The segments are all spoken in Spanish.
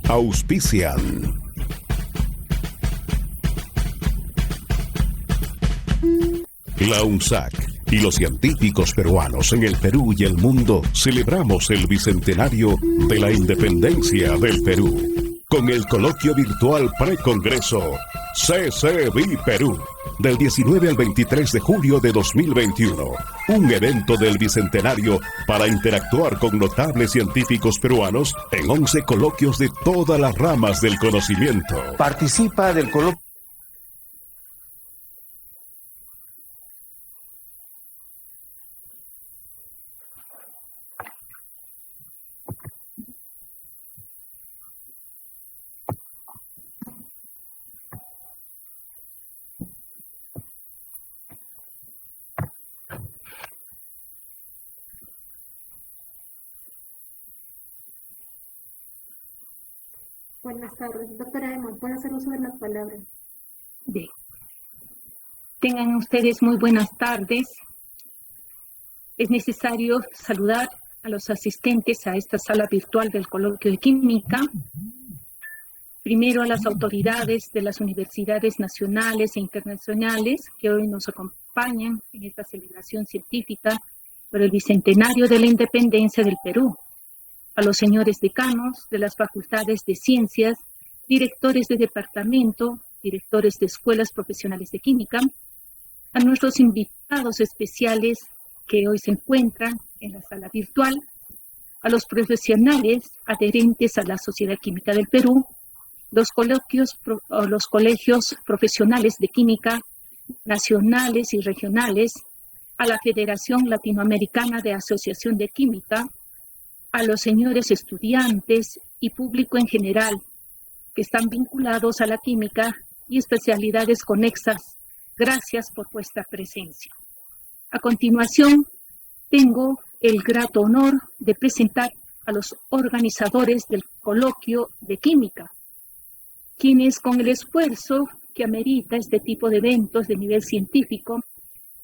Auspician. La UNSAC y los científicos peruanos en el Perú y el mundo celebramos el bicentenario de la independencia del Perú con el coloquio virtual precongreso CCB Perú del 19 al 23 de julio de 2021. Un evento del bicentenario para interactuar con notables científicos peruanos en 11 coloquios de todas las ramas del conocimiento. Participa del coloquio. Buenas tardes, doctora Emma, ¿puede hacer uso de la palabra? Bien. Tengan ustedes muy buenas tardes. Es necesario saludar a los asistentes a esta sala virtual del coloquio de química. Primero a las autoridades de las universidades nacionales e internacionales que hoy nos acompañan en esta celebración científica por el bicentenario de la independencia del Perú. A los señores decanos de las facultades de ciencias, directores de departamento, directores de escuelas profesionales de química, a nuestros invitados especiales que hoy se encuentran en la sala virtual, a los profesionales adherentes a la Sociedad Química del Perú, los colegios profesionales de química nacionales y regionales, a la Federación Latinoamericana de Asociación de Química, a los señores estudiantes y público en general que están vinculados a la química y especialidades conexas. Gracias por vuestra presencia. A continuación, tengo el grato honor de presentar a los organizadores del coloquio de química, quienes con el esfuerzo que amerita este tipo de eventos de nivel científico,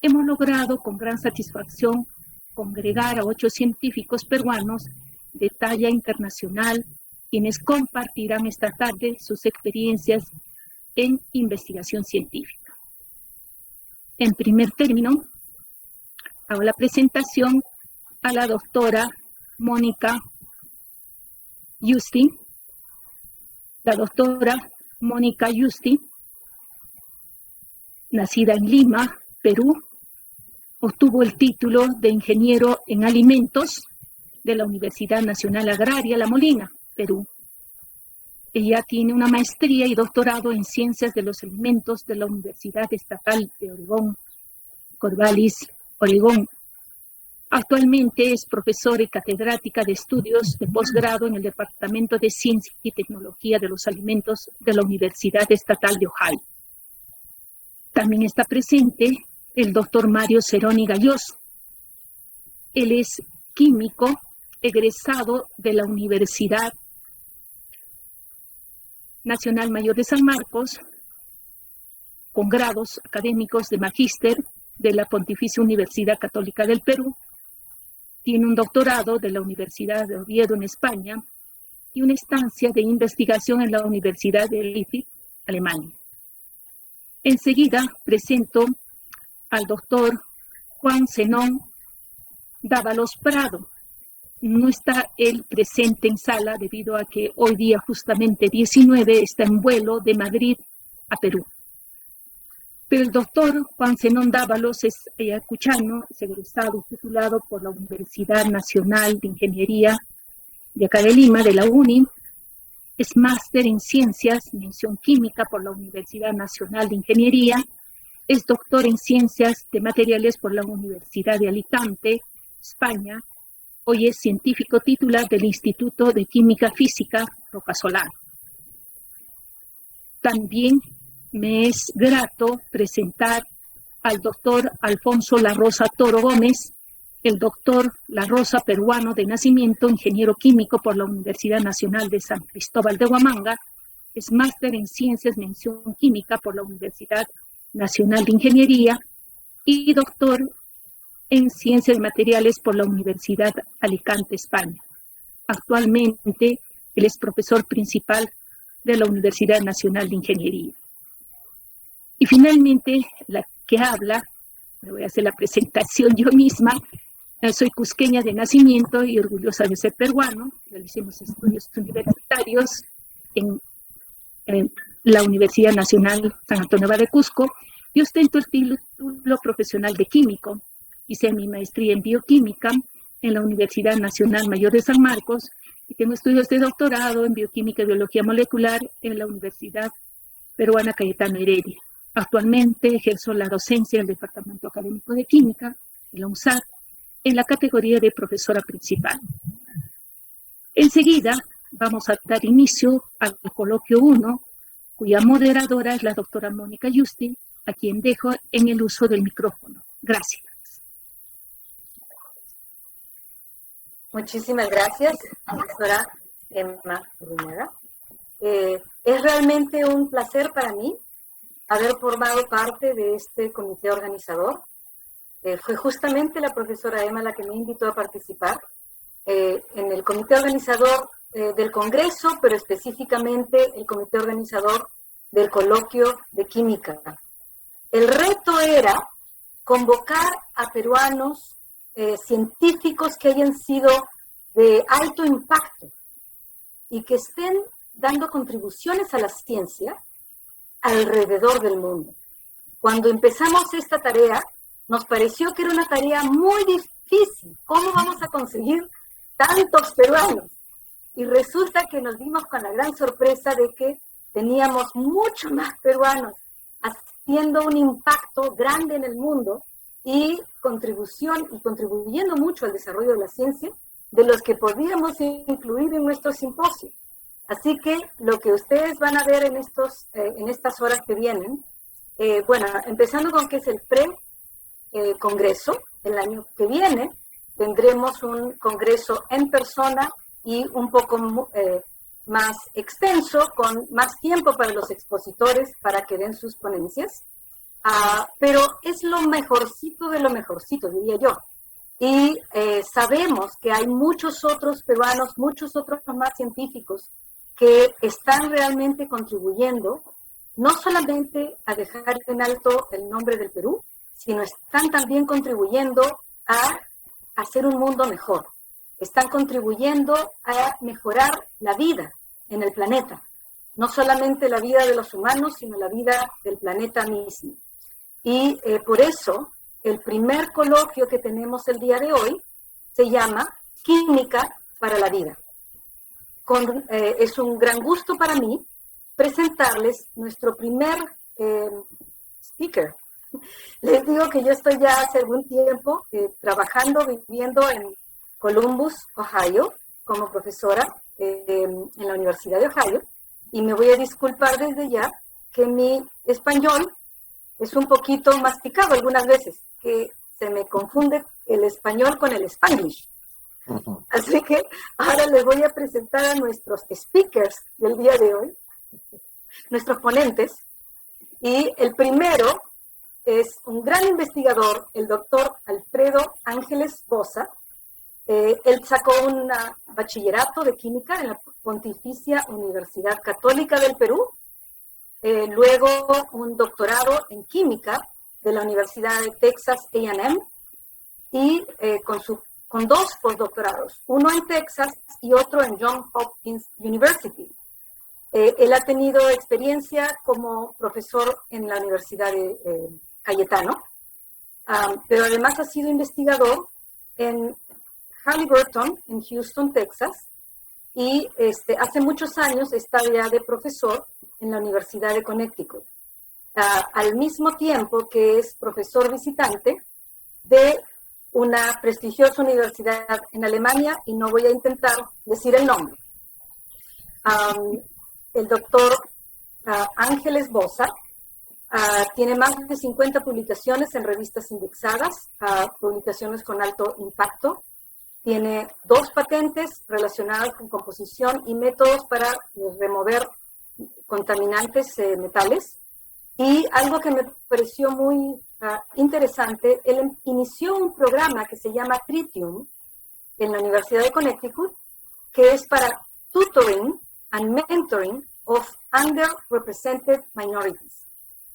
hemos logrado con gran satisfacción congregar a 8 científicos peruanos de talla internacional, quienes compartirán esta tarde sus experiencias en investigación científica. En primer término, hago la presentación a la doctora Mónica Yusti. La doctora Mónica Yusti, nacida en Lima, Perú, obtuvo el título de ingeniero en alimentos de la Universidad Nacional Agraria La Molina, Perú. Ella tiene una maestría y doctorado en ciencias de los alimentos de la Universidad Estatal de Oregón, Corvallis, Oregón. Actualmente es profesora y catedrática de estudios de posgrado en el Departamento de Ciencia y Tecnología de los Alimentos de la Universidad Estatal de Ohio. También está presente el doctor Mario Ceroni Galloso. Él es químico egresado de la Universidad Nacional Mayor de San Marcos, con grados académicos de magíster de la Pontificia Universidad Católica del Perú. Tiene un doctorado de la Universidad de Oviedo en España y una estancia de investigación en la Universidad de Leipzig, Alemania. Enseguida presento al doctor Juan Zenón Dávalos Prado. No está él presente en sala debido a que hoy día justamente 19 está en vuelo de Madrid a Perú. Pero el doctor Juan Zenón Dávalos es ayacuchano, es egresado y titulado por la Universidad Nacional de Ingeniería de acá de Lima, de la UNI. Es máster en Ciencias, mención química por la Universidad Nacional de Ingeniería. Es doctor en Ciencias de Materiales por la Universidad de Alicante, España. Hoy es científico titular del Instituto de Química Física Rocasolar. También me es grato presentar al doctor Alfonso La Rosa Toro Gómez, el doctor La Rosa peruano de nacimiento, ingeniero químico por la Universidad Nacional de San Cristóbal de Huamanga, es máster en Ciencias Mención Química por la Universidad Nacional de Ingeniería y doctor en Ciencias Materiales por la Universidad Alicante, España. Actualmente Él es profesor principal de la Universidad Nacional de Ingeniería. Y finalmente, la que habla, me voy a hacer la presentación yo misma. Soy cusqueña de nacimiento y orgullosa de ser peruano. Realicemos estudios universitarios en la Universidad Nacional San Antonio de Cusco y ostento el título profesional de químico. Hice mi maestría en bioquímica en la Universidad Nacional Mayor de San Marcos y tengo estudios de doctorado en bioquímica y biología molecular en la Universidad Peruana Cayetano Heredia. Actualmente ejerzo la docencia en el Departamento Académico de Química, en la UNSAC, en la categoría de profesora principal. Enseguida vamos a dar inicio al coloquio 1, cuya moderadora es la doctora Mónica Yusti, a quien dejo en el uso del micrófono. Gracias. Muchísimas gracias, doctora Emma Uruñaga. Es realmente un placer para mí haber formado parte de este comité organizador. Fue justamente la profesora Emma la que me invitó a participar en el comité organizador del Congreso, pero específicamente el comité organizador del coloquio de química. El reto era convocar a peruanos científicos que hayan sido de alto impacto y que estén dando contribuciones a la ciencia alrededor del mundo. Cuando empezamos esta tarea, nos pareció que era una tarea muy difícil. ¿Cómo vamos a conseguir tantos peruanos? Y resulta que nos dimos con la gran sorpresa de que teníamos mucho más peruanos haciendo un impacto grande en el mundo y contribuyendo mucho al desarrollo de la ciencia, de los que podíamos incluir en nuestro simposio. Así que lo que ustedes van a ver en estas horas que vienen, bueno, empezando con que es el pre-congreso, el año que viene tendremos un congreso en persona y un poco más extenso, con más tiempo para los expositores para que den sus ponencias. Pero es lo mejorcito de lo mejorcito, diría yo. Y sabemos que hay muchos otros peruanos, muchos otros más científicos que están realmente contribuyendo, no solamente a dejar en alto el nombre del Perú, sino están también contribuyendo a hacer un mundo mejor. Están contribuyendo a mejorar la vida en el planeta. No solamente la vida de los humanos, sino la vida del planeta mismo. Y por eso, el primer coloquio que tenemos el día de hoy se llama Química para la Vida. Es un gran gusto para mí presentarles nuestro primer speaker. Les digo que yo estoy ya hace algún tiempo viviendo en Columbus, Ohio, como profesora en la Universidad de Ohio, y me voy a disculpar desde ya que mi español es un poquito masticado algunas veces, que se me confunde el español con el Spanglish. Así que ahora les voy a presentar a nuestros speakers del día de hoy, nuestros ponentes, y el primero es un gran investigador, el doctor Alfredo Ángeles Boza. Él sacó un bachillerato de química en la Pontificia Universidad Católica del Perú, luego un doctorado en química de la Universidad de Texas A&M y con dos postdoctorados, uno en Texas y otro en Johns Hopkins University. Él ha tenido experiencia como profesor en la Universidad de Cayetano, pero además ha sido investigador en Halliburton, en Houston, Texas, y hace muchos años está ya de profesor en la Universidad de Connecticut, al mismo tiempo que es profesor visitante de una prestigiosa universidad en Alemania, y no voy a intentar decir el nombre. El doctor Ángeles Boza tiene más de 50 publicaciones en revistas indexadas, publicaciones con alto impacto. Tiene 2 patentes relacionadas con composición y métodos para remover contaminantes metales. Y algo que me pareció muy interesante, él inició un programa que se llama Tritium en la Universidad de Connecticut, que es para Tutoring and Mentoring of Underrepresented Minorities.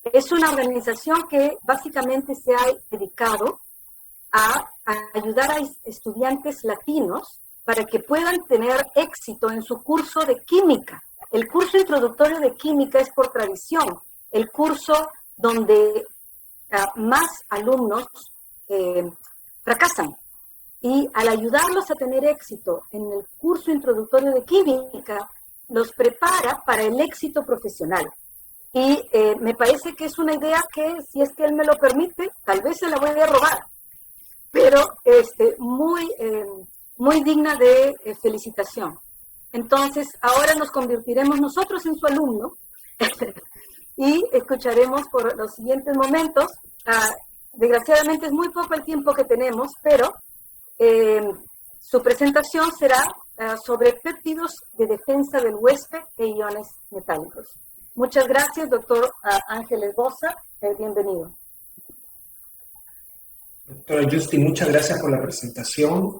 Es una organización que básicamente se ha dedicado a ayudar a estudiantes latinos para que puedan tener éxito en su curso de química. El curso introductorio de química es por tradición el curso donde más alumnos fracasan. Y al ayudarlos a tener éxito en el curso introductorio de química, los prepara para el éxito profesional. Y me parece que es una idea que, si es que él me lo permite, tal vez se la voy a robar, pero muy digna de felicitación. Entonces, ahora nos convertiremos nosotros en su alumno y escucharemos por los siguientes momentos. Desgraciadamente es muy poco el tiempo que tenemos, pero su presentación será sobre péptidos de defensa del huésped e iones metálicos. Muchas gracias, doctor Ángeles Bosa. Bienvenido. Doctora Justi, muchas gracias por la presentación.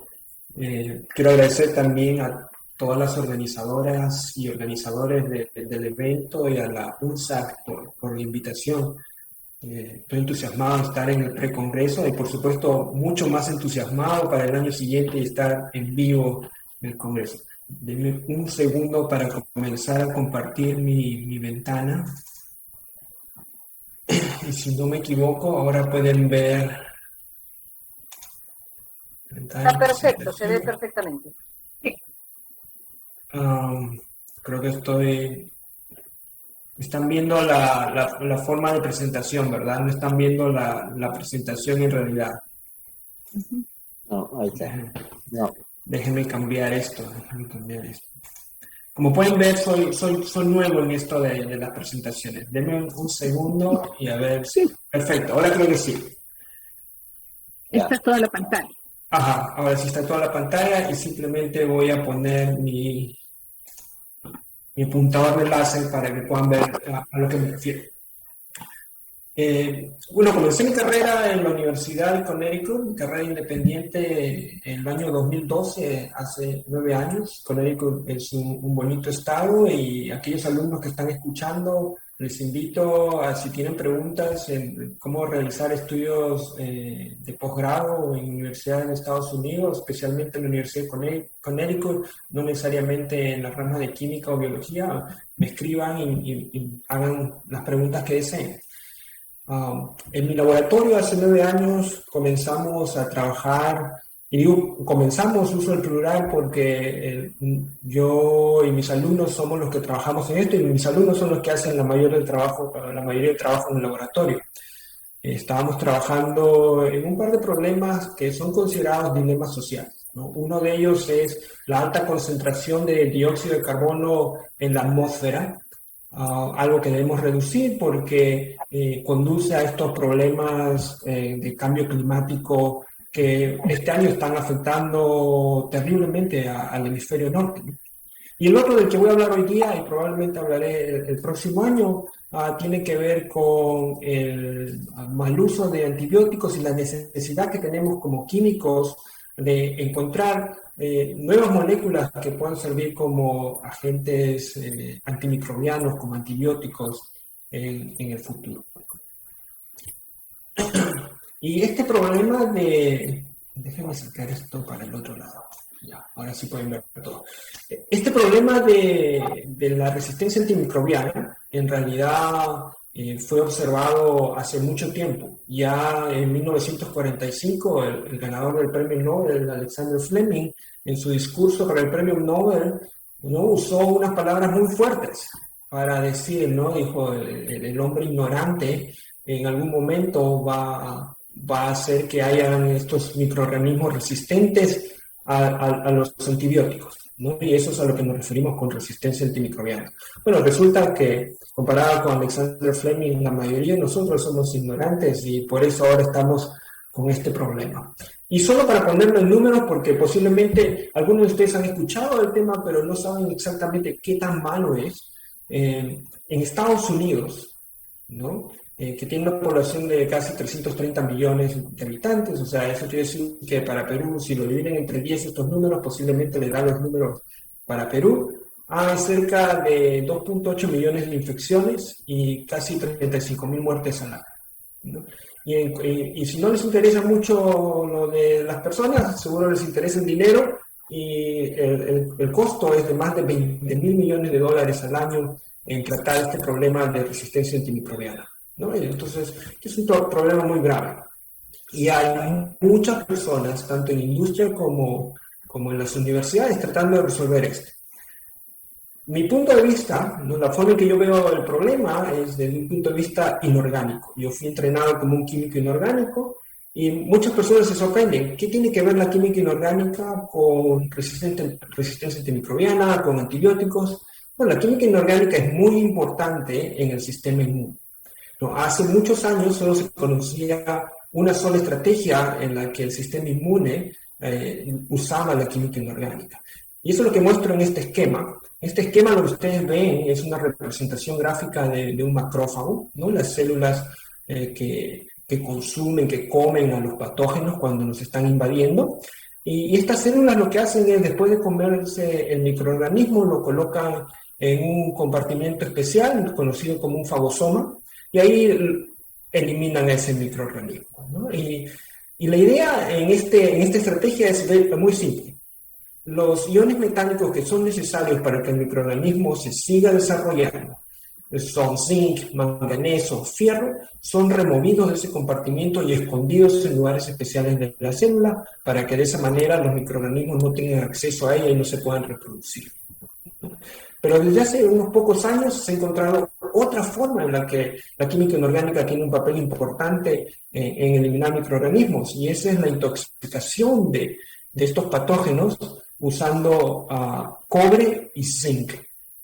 Quiero agradecer también a todas las organizadoras y organizadores del evento y a la UNSAC por la invitación. Estoy entusiasmado de estar en el precongreso y, por supuesto, mucho más entusiasmado para el año siguiente y estar en vivo en el congreso. Denme un segundo para comenzar a compartir mi ventana. Y si no me equivoco, ahora pueden ver... Está perfecto, se ve perfectamente. Creo que están viendo la forma de presentación, ¿verdad? No están viendo la presentación en realidad. No, ahí está. No. Déjenme cambiar esto. Como pueden ver, soy nuevo en esto de las presentaciones. Denme un segundo y a ver. Sí, perfecto. Ahora creo que sí. Está toda la pantalla. Ajá, ahora sí está toda la pantalla y simplemente voy a poner mi apuntador de láser para que puedan ver a lo que me refiero. Bueno, comencé mi carrera en la Universidad de Connecticut, mi carrera independiente en el año 2012, hace 9 años. Connecticut es un bonito estado y aquellos alumnos que están escuchando, les invito a, si tienen preguntas en cómo realizar estudios de posgrado en universidades de Estados Unidos, especialmente en la Universidad de Connecticut, no necesariamente en las ramas de química o biología, me escriban y hagan las preguntas que deseen. En mi laboratorio hace 9 años comenzamos a trabajar, y digo comenzamos, uso el plural porque yo y mis alumnos somos los que trabajamos en esto y mis alumnos son los que hacen la mayoría del trabajo en el laboratorio. Estábamos trabajando en un par de problemas que son considerados dilemas sociales, ¿no? Uno de ellos es la alta concentración de dióxido de carbono en la atmósfera, algo que debemos reducir porque conduce a estos problemas de cambio climático que este año están afectando terriblemente al hemisferio norte, ¿no? Y el otro del que voy a hablar hoy día, y probablemente hablaré el próximo año, tiene que ver con el mal uso de antibióticos y la necesidad que tenemos como químicos de encontrar nuevas moléculas que puedan servir como agentes antimicrobianos, como antibióticos en el futuro. Y este problema déjenme sacar esto para el otro lado. Ya, ahora sí pueden ver todo. Este problema de la resistencia antimicrobiana, en realidad fue observado hace mucho tiempo. Ya en 1945, el ganador del premio Nobel, Alexander Fleming, en su discurso para el premio Nobel, ¿no?, usó unas palabras muy fuertes para decir, ¿no?, dijo, el hombre ignorante en algún momento va a hacer que hayan estos microorganismos resistentes a los antibióticos, ¿no? Y eso es a lo que nos referimos con resistencia antimicrobiana. Bueno, resulta que comparado con Alexander Fleming, la mayoría de nosotros somos ignorantes y por eso ahora estamos con este problema. Y solo para ponerlo en números, porque posiblemente algunos de ustedes han escuchado el tema, pero no saben exactamente qué tan malo es. En Estados Unidos, ¿no?, que tiene una población de casi 330 millones de habitantes, o sea, eso quiere decir que para Perú, si lo dividen entre 10 estos números, posiblemente le da los números para Perú. hay cerca de 2.8 millones de infecciones y casi 35.000 muertes al año, ¿no? Y si no les interesa mucho lo de las personas, seguro les interesa el dinero, y el costo es de más de 20.000 millones de dólares al año en tratar este problema de resistencia antimicrobiana, ¿no? Y entonces, es un problema muy grave. Y hay muchas personas, tanto en industria como en las universidades, tratando de resolver esto. Mi punto de vista, ¿no? La forma en que yo veo el problema es desde un punto de vista inorgánico. Yo fui entrenado como un químico inorgánico y muchas personas se sorprenden. ¿Qué tiene que ver la química inorgánica con resistencia antimicrobiana, con antibióticos? Bueno, la química inorgánica es muy importante en el sistema inmune, ¿no? Hace muchos años solo se conocía una sola estrategia en la que el sistema inmune usaba la química inorgánica. Y eso es lo que muestro en este esquema. Este esquema, lo que ustedes ven, es una representación gráfica de un macrófago, ¿no? Las células que consumen, que comen a los patógenos cuando nos están invadiendo. Y estas células lo que hacen es, después de comerse el microorganismo, lo colocan en un compartimento especial, conocido como un fagosoma, y ahí eliminan ese microorganismo, ¿no? Y la idea en esta estrategia es muy simple. Los iones metálicos que son necesarios para que el microorganismo se siga desarrollando, son zinc, manganeso, fierro, son removidos de ese compartimento y escondidos en lugares especiales de la célula para que de esa manera los microorganismos no tengan acceso a ella y no se puedan reproducir. Pero desde hace unos pocos años se ha encontrado otra forma en la que la química inorgánica tiene un papel importante en eliminar microorganismos, y esa es la intoxicación de estos patógenos usando cobre y zinc,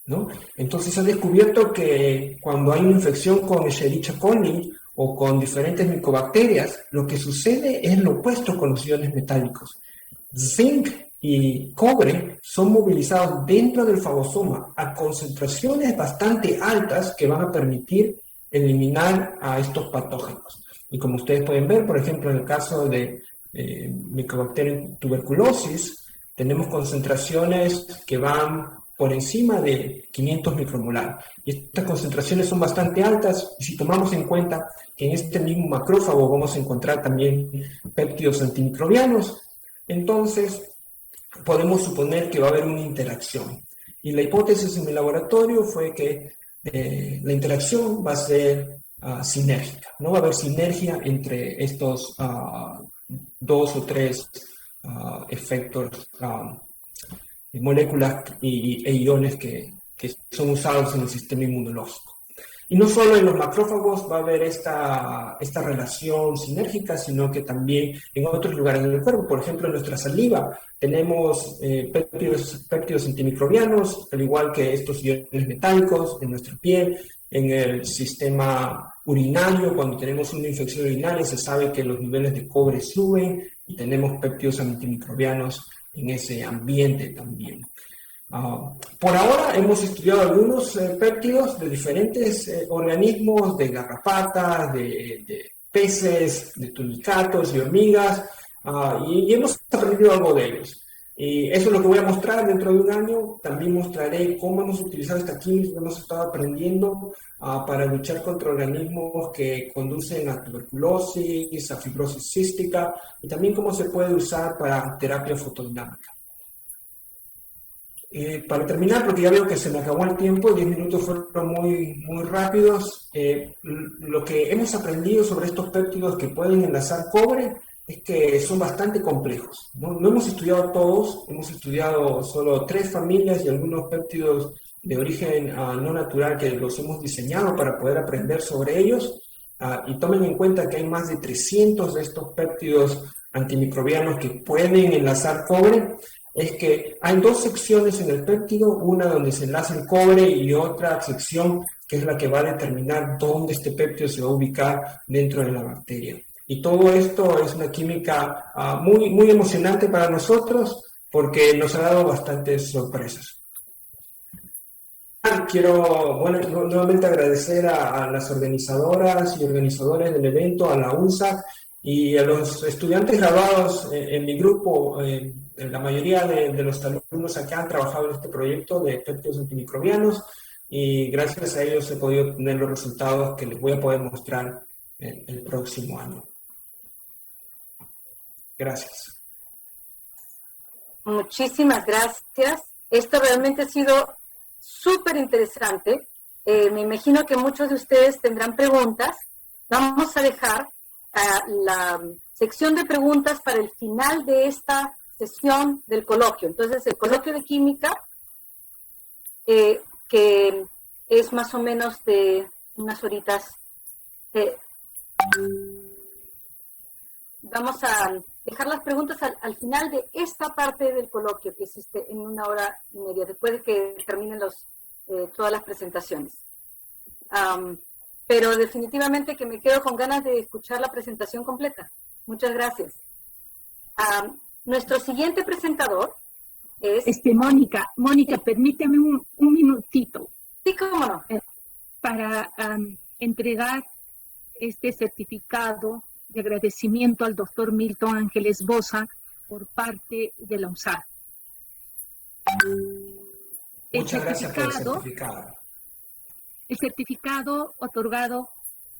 ¿no? Entonces se ha descubierto que cuando hay una infección con Escherichia coli o con diferentes micobacterias, lo que sucede es lo opuesto con los iones metálicos. Zinc y cobre son movilizados dentro del fagosoma a concentraciones bastante altas que van a permitir eliminar a estos patógenos. Y como ustedes pueden ver, por ejemplo, en el caso de Mycobacterium tuberculosis, tenemos concentraciones que van por encima de 500 micromolar. Y estas concentraciones son bastante altas, y si tomamos en cuenta que en este mismo macrófago vamos a encontrar también péptidos antimicrobianos, entonces podemos suponer que va a haber una interacción. Y la hipótesis en mi laboratorio fue que la interacción va a ser sinérgica. No va a haber sinergia entre estos dos o tres efectos, moléculas e iones que son usados en el sistema inmunológico. Y no solo en los macrófagos va a haber esta relación sinérgica, sino que también en otros lugares del cuerpo. Por ejemplo, en nuestra saliva tenemos péptidos antimicrobianos, al igual que estos iones metálicos, en nuestra piel, en el sistema urinario. Cuando tenemos una infección urinaria se sabe que los niveles de cobre suben y tenemos péptidos antimicrobianos en ese ambiente también. Por ahora hemos estudiado algunos péptidos de diferentes organismos, de garrapatas, de peces, de tunicatos y hormigas, y hemos aprendido algo de ellos. Y eso es lo que voy a mostrar dentro de un año. También mostraré cómo hemos utilizado esta química que hemos estado aprendiendo para luchar contra organismos que conducen a tuberculosis, a fibrosis cística, y también cómo se puede usar para terapia fotodinámica. Para terminar, porque ya veo que se me acabó el tiempo, 10 minutos fueron muy rápidos. Lo que hemos aprendido sobre estos péptidos que pueden enlazar cobre es que son bastante complejos. No hemos estudiado todos, hemos estudiado solo 3 familias y algunos péptidos de origen no natural que los hemos diseñado para poder aprender sobre ellos. Y tomen en cuenta que hay más de 300 de estos péptidos antimicrobianos que pueden enlazar cobre. Es que hay 2 secciones en el péptido, una donde se enlaza el cobre y otra sección que es la que va a determinar dónde este péptido se va a ubicar dentro de la bacteria. Y todo esto es una química muy emocionante para nosotros porque nos ha dado bastantes sorpresas. Quiero nuevamente agradecer a las organizadoras y organizadores del evento, a la UNSAC y a los estudiantes graduados en mi grupo. la mayoría de los alumnos acá han trabajado en este proyecto de péptidos antimicrobianos y gracias a ellos he podido tener los resultados que les voy a poder mostrar el próximo año. Gracias. Muchísimas gracias. Esto realmente ha sido súper interesante. Me imagino que muchos de ustedes tendrán preguntas. Vamos a dejar la sección de preguntas para el final de esta sesión del coloquio. Entonces, el coloquio de química, que es más o menos de unas horitas, vamos a dejar las preguntas al final de esta parte del coloquio, que existe en 1 hora y media, después de que terminen todas las presentaciones. Pero definitivamente que me quedo con ganas de escuchar la presentación completa. Muchas gracias. Nuestro siguiente presentador es... Mónica, permíteme un minutito. Sí, cómo no. Para entregar este certificado de agradecimiento al doctor Milton Ángeles Bosa por parte de la UNSAC. Muchas gracias por el certificado. El certificado otorgado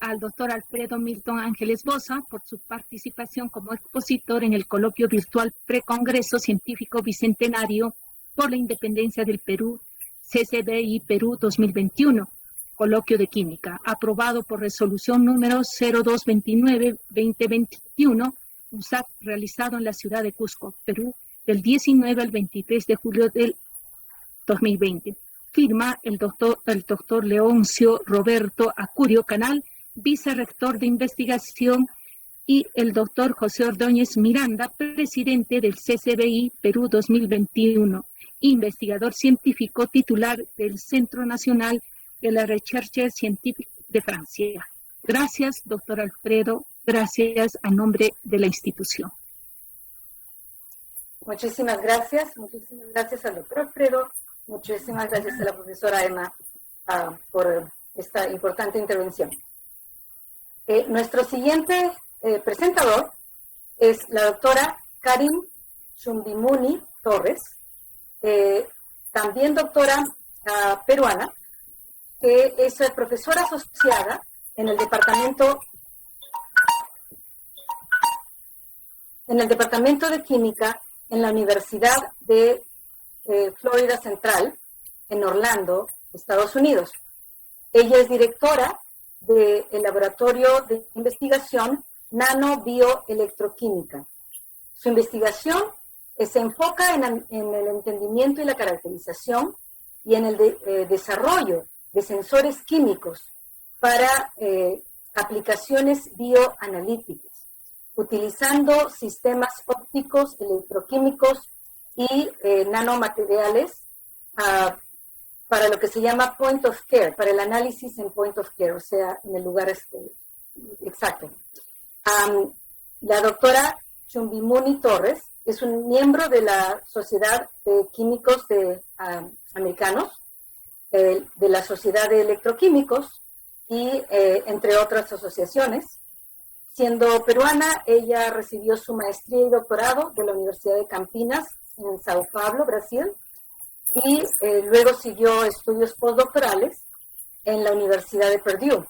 al doctor Alfredo Milton Ángeles Bosa por su participación como expositor en el coloquio virtual Precongreso Científico Bicentenario por la Independencia del Perú, CCBI Perú 2021, coloquio de química, aprobado por resolución número 0229-2021, UNSAC, realizado en la ciudad de Cusco, Perú, del 19 al 23 de julio del 2020. Firma el doctor Leoncio Roberto Acurio Canal, vicerrector de investigación, y el doctor José Ordóñez Miranda, presidente del CCBI Perú 2021, investigador científico titular del Centro Nacional de la Recherche Scientifique de Francia. Gracias, doctor Alfredo. Gracias a nombre de la institución. Muchísimas gracias al doctor Alfredo. Muchísimas gracias a la profesora Emma por esta importante intervención. Nuestro siguiente presentador es la doctora Karin Chumbimuni Torres, también doctora peruana, que es profesora asociada en el Departamento de Química en la Universidad de Florida Central, en Orlando, Estados Unidos. Ella es directora del Laboratorio de Investigación Nanobioelectroquímica. Su investigación se enfoca en el entendimiento y la caracterización y en el desarrollo de sensores químicos para aplicaciones bioanalíticas, utilizando sistemas ópticos, electroquímicos y nanomateriales para lo que se llama point of care, para el análisis en point of care, o sea, en el lugar exacto. La doctora Chumbimuni Torres es un miembro de la Sociedad de Químicos Americanos, de la Sociedad de Electroquímicos y entre otras asociaciones. Siendo peruana, ella recibió su maestría y doctorado de la Universidad de Campinas en Sao Paulo, Brasil, y luego siguió estudios postdoctorales en la Universidad de Purdue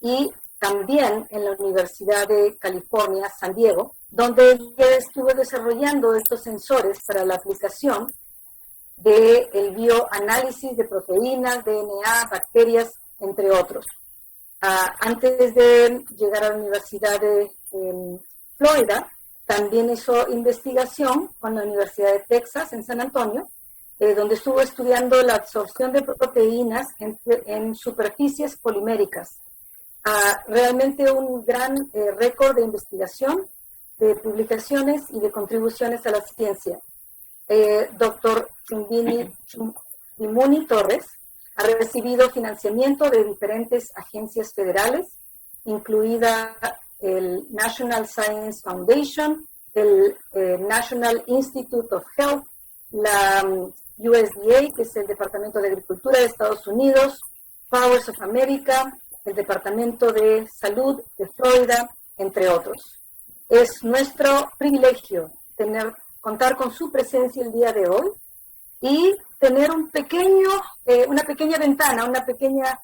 y también en la Universidad de California, San Diego, donde ella estuvo desarrollando estos sensores para la aplicación del bioanálisis de proteínas, DNA, bacterias, entre otros. Antes de llegar a la Universidad de Florida, también hizo investigación con la Universidad de Texas en San Antonio, donde estuvo estudiando la absorción de proteínas en superficies poliméricas. Realmente un gran récord de investigación, de publicaciones y de contribuciones a la ciencia. Doctor Chumbimuni Torres ha recibido financiamiento de diferentes agencias federales, incluida el National Science Foundation, el National Institute of Health, la USDA, que es el Departamento de Agricultura de Estados Unidos, Powers of America, el Departamento de Salud de Florida, entre otros. Es nuestro privilegio contar con su presencia el día de hoy y tener una pequeña ventana, una pequeña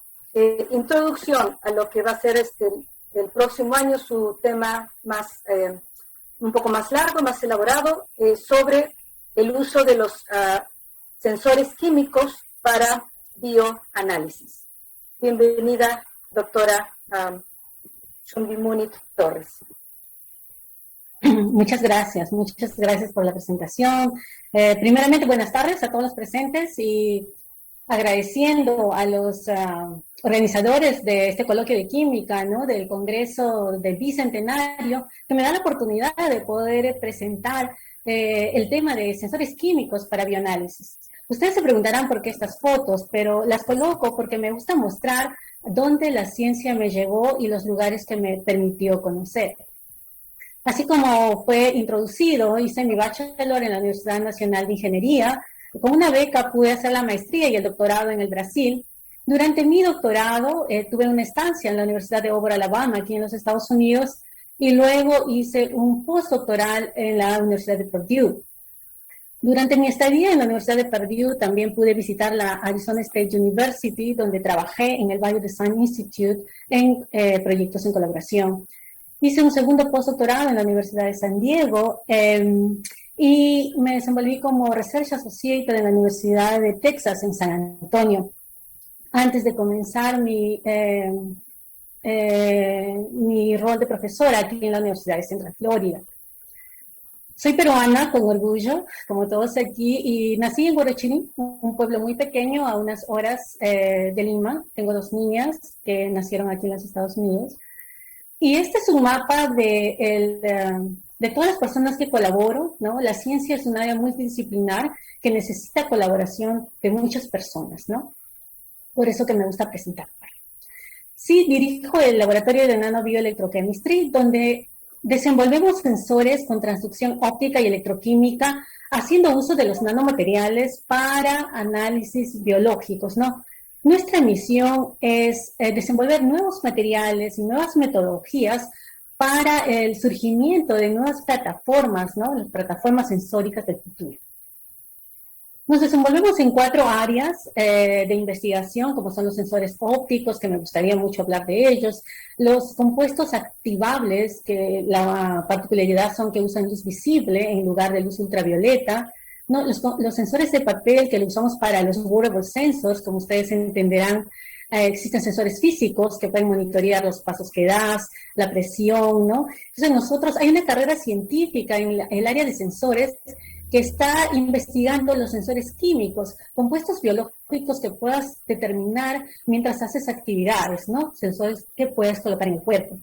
introducción a lo que va a ser el próximo año, su tema un poco más largo, más elaborado, sobre el uso de los sensores químicos para bioanálisis. Bienvenida, doctora Shundimunit Torres. Muchas gracias por la presentación. Primeramente, buenas tardes a todos los presentes y agradeciendo a los organizadores de este coloquio de química, ¿no?, del Congreso del Bicentenario, que me da la oportunidad de poder presentar el tema de sensores químicos para bioanálisis. Ustedes se preguntarán por qué estas fotos, pero las coloco porque me gusta mostrar dónde la ciencia me llevó y los lugares que me permitió conocer. Así como fue introducido, hice mi bachelor en la Universidad Nacional de Ingeniería. Con una beca pude hacer la maestría y el doctorado en el Brasil. Durante mi doctorado tuve una estancia en la Universidad de Auburn, Alabama, aquí en los Estados Unidos, y luego hice un postdoctoral en la Universidad de Purdue. Durante mi estadía en la Universidad de Purdue también pude visitar la Arizona State University, donde trabajé en el Biodesign Institute en proyectos en colaboración. Hice un segundo postdoctorado en la Universidad de San Diego y me desenvolví como Research Associate en la Universidad de Texas en San Antonio, antes de comenzar mi rol de profesora aquí en la Universidad de Central Florida. Soy peruana, con orgullo, como todos aquí, y nací en Guarachirí, un pueblo muy pequeño a unas horas de Lima. Tengo 2 niñas que nacieron aquí en los Estados Unidos. Y este es un mapa de todas las personas que colaboro, ¿no? La ciencia es un área multidisciplinar que necesita colaboración de muchas personas, ¿no? Por eso que me gusta presentar. Sí, dirijo el laboratorio de nanobioelectrochemistry, donde desenvolvemos sensores con transducción óptica y electroquímica, haciendo uso de los nanomateriales para análisis biológicos, ¿no? Nuestra misión es desenvolver nuevos materiales y nuevas metodologías para el surgimiento de nuevas plataformas, ¿no? Las plataformas sensóricas del futuro. Nos desenvolvemos en 4 áreas de investigación, como son los sensores ópticos, que me gustaría mucho hablar de ellos, los compuestos activables, que la particularidad son que usan luz visible en lugar de luz ultravioleta, ¿no? Los sensores de papel que lo usamos para los wearable sensors, como ustedes entenderán, existen sensores físicos que pueden monitorear los pasos que das, la presión, ¿no? Entonces hay una carrera científica en el área de sensores que está investigando los sensores químicos, compuestos biológicos que puedas determinar mientras haces actividades, ¿no? Sensores que puedes colocar en el cuerpo.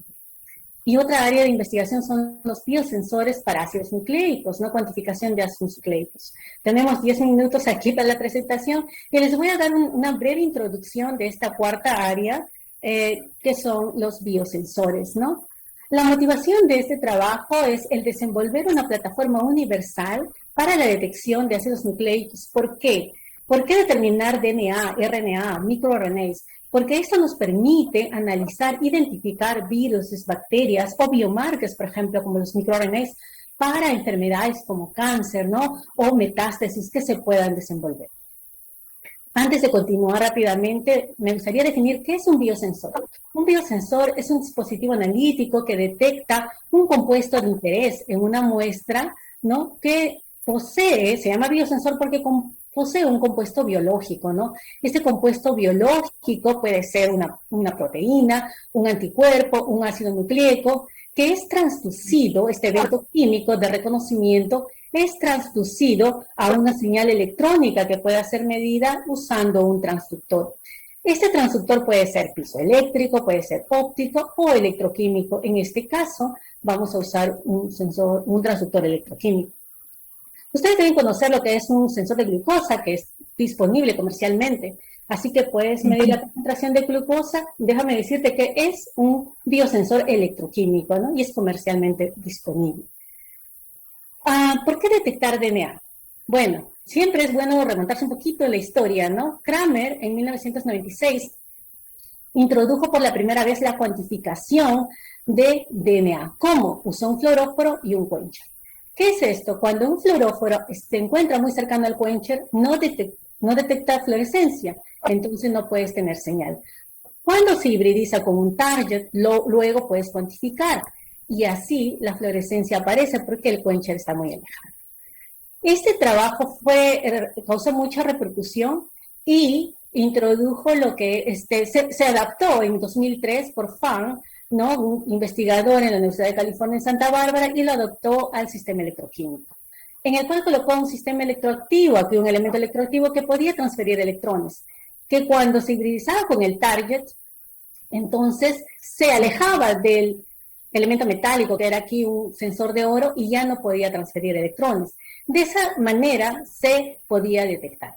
Y otra área de investigación son los biosensores para ácidos nucleicos, ¿no? Cuantificación de ácidos nucleicos. Tenemos 10 minutos aquí para la presentación y les voy a dar una breve introducción de esta 4ª área, que son los biosensores, ¿no? La motivación de este trabajo es el desenvolver una plataforma universal para la detección de ácidos nucleicos. ¿Por qué? ¿Por qué determinar DNA, RNA, microRNAs? Porque esto nos permite analizar, identificar virus, bacterias o biomarcers, por ejemplo, como los microRNAs, para enfermedades como cáncer, ¿no? O metástasis que se puedan desenvolver. Antes de continuar rápidamente, me gustaría definir qué es un biosensor. Un biosensor es un dispositivo analítico que detecta un compuesto de interés en una muestra, ¿no? Que posee, se llama biosensor porque posee un compuesto biológico, ¿no? Este compuesto biológico puede ser una proteína, un anticuerpo, un ácido nucleico, que es transducido, este evento químico de reconocimiento, es transducido a una señal electrónica que puede ser medida usando un transductor. Este transductor puede ser piezoeléctrico, puede ser óptico o electroquímico. En este caso, vamos a usar un transductor electroquímico. Ustedes deben conocer lo que es un sensor de glucosa, que es disponible comercialmente. Así que puedes medir la concentración de glucosa. Déjame decirte que es un biosensor electroquímico, ¿no? Y es comercialmente disponible. ¿Por qué detectar DNA? Bueno, siempre es bueno remontarse un poquito en la historia, ¿no? Kramer, en 1996, introdujo por la primera vez la cuantificación de DNA. ¿Cómo? Usó un fluoróforo y un concha. ¿Qué es esto? Cuando un fluoróforo se encuentra muy cercano al quencher, no detecta fluorescencia, entonces no puedes tener señal. Cuando se hibridiza con un target, luego puedes cuantificar, y así la fluorescencia aparece porque el quencher está muy alejado. Este trabajo causó mucha repercusión y introdujo lo que se adaptó en 2003 por Fan, ¿no? Un investigador en la Universidad de California en Santa Bárbara, y lo adoptó al sistema electroquímico, en el cual colocó un sistema electroactivo, aquí un elemento electroactivo que podía transferir electrones, que cuando se hibridizaba con el target, entonces se alejaba del elemento metálico, que era aquí un sensor de oro, y ya no podía transferir electrones. De esa manera se podía detectar.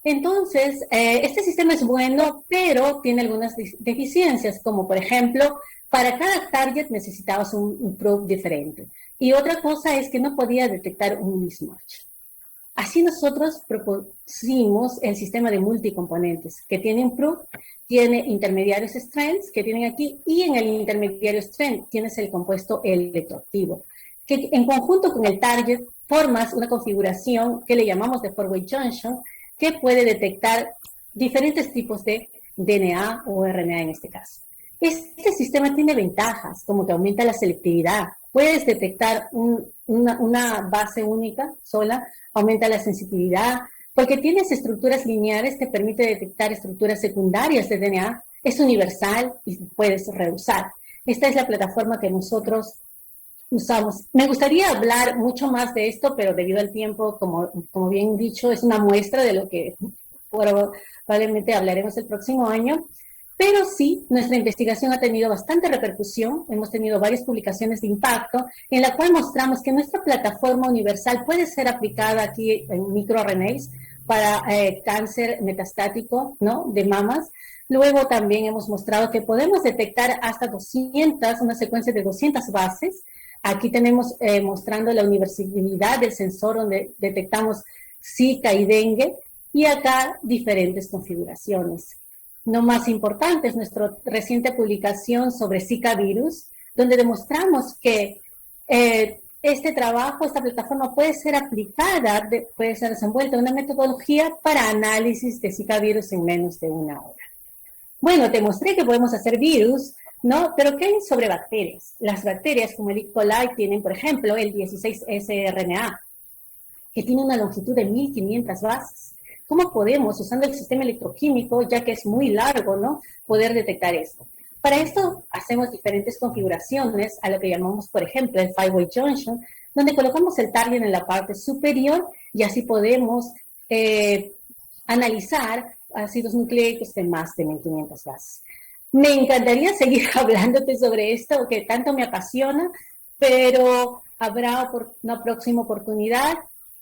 Entonces, este sistema es bueno, pero tiene algunas deficiencias, como por ejemplo, para cada target necesitabas un probe diferente. Y otra cosa es que no podía detectar un mismatch. Así nosotros propusimos el sistema de multicomponentes, que tiene un probe, tiene intermediarios strands, que tienen aquí, y en el intermediario strand tienes el compuesto electroactivo, que en conjunto con el target formas una configuración que le llamamos de four-way junction, que puede detectar diferentes tipos de DNA o RNA en este caso. Este sistema tiene ventajas, como que aumenta la selectividad. Puedes detectar una base única sola, aumenta la sensitividad, porque tienes estructuras lineares que permite detectar estructuras secundarias de DNA. Es universal y puedes reusar. Esta es la plataforma que nosotros usamos. Me gustaría hablar mucho más de esto, pero debido al tiempo, como bien dicho, es una muestra de lo que probablemente hablaremos el próximo año. Pero sí, nuestra investigación ha tenido bastante repercusión. Hemos tenido varias publicaciones de impacto en la cual mostramos que nuestra plataforma universal puede ser aplicada aquí en microRNAs para cáncer metastático, ¿no?, de mamas. Luego también hemos mostrado que podemos detectar hasta 200, una secuencia de 200 bases. Aquí tenemos mostrando la universalidad del sensor donde detectamos Zika y dengue, y acá diferentes configuraciones. No más importante es nuestra reciente publicación sobre Zika virus, donde demostramos que este trabajo, esta plataforma puede ser aplicada, puede ser desenvuelta en una metodología para análisis de Zika virus en menos de 1 hora. Bueno, te mostré que podemos hacer virus, ¿no? Pero ¿qué hay sobre bacterias? Las bacterias como el E. coli tienen, por ejemplo, el 16S-RNA, que tiene una longitud de 1500 bases. ¿Cómo podemos, usando el sistema electroquímico, ya que es muy largo, ¿no?, poder detectar esto? Para esto hacemos diferentes configuraciones a lo que llamamos, por ejemplo, el five-way junction, donde colocamos el target en la parte superior y así podemos analizar ácidos nucleicos de más de 1500 bases. Me encantaría seguir hablándote sobre esto, que tanto me apasiona, pero habrá una próxima oportunidad.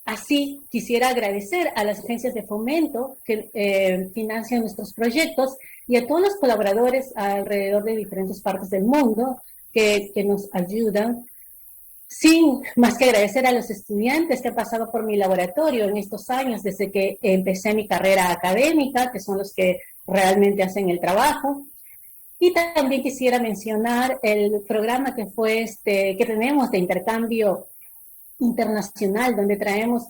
Así, quisiera agradecer a las agencias de fomento que financian nuestros proyectos y a todos los colaboradores alrededor de diferentes partes del mundo que nos ayudan. Sin más que agradecer a los estudiantes que han pasado por mi laboratorio en estos años desde que empecé mi carrera académica, que son los que realmente hacen el trabajo. Y también quisiera mencionar el programa que tenemos de intercambio internacional, donde traemos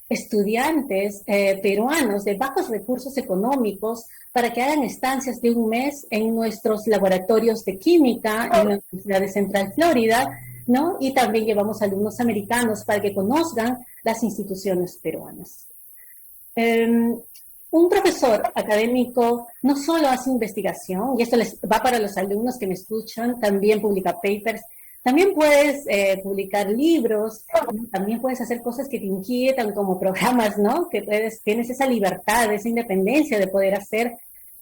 estudiantes peruanos de bajos recursos económicos para que hagan estancias de 1 mes en nuestros laboratorios de química en la Universidad de Central Florida, ¿no? Y también llevamos alumnos americanos para que conozcan las instituciones peruanas. Un profesor académico no solo hace investigación, y esto les va para los alumnos que me escuchan, también publica papers. También puedes publicar libros, también puedes hacer cosas que te inquietan como programas, ¿no? Que tienes esa libertad, esa independencia de poder hacer,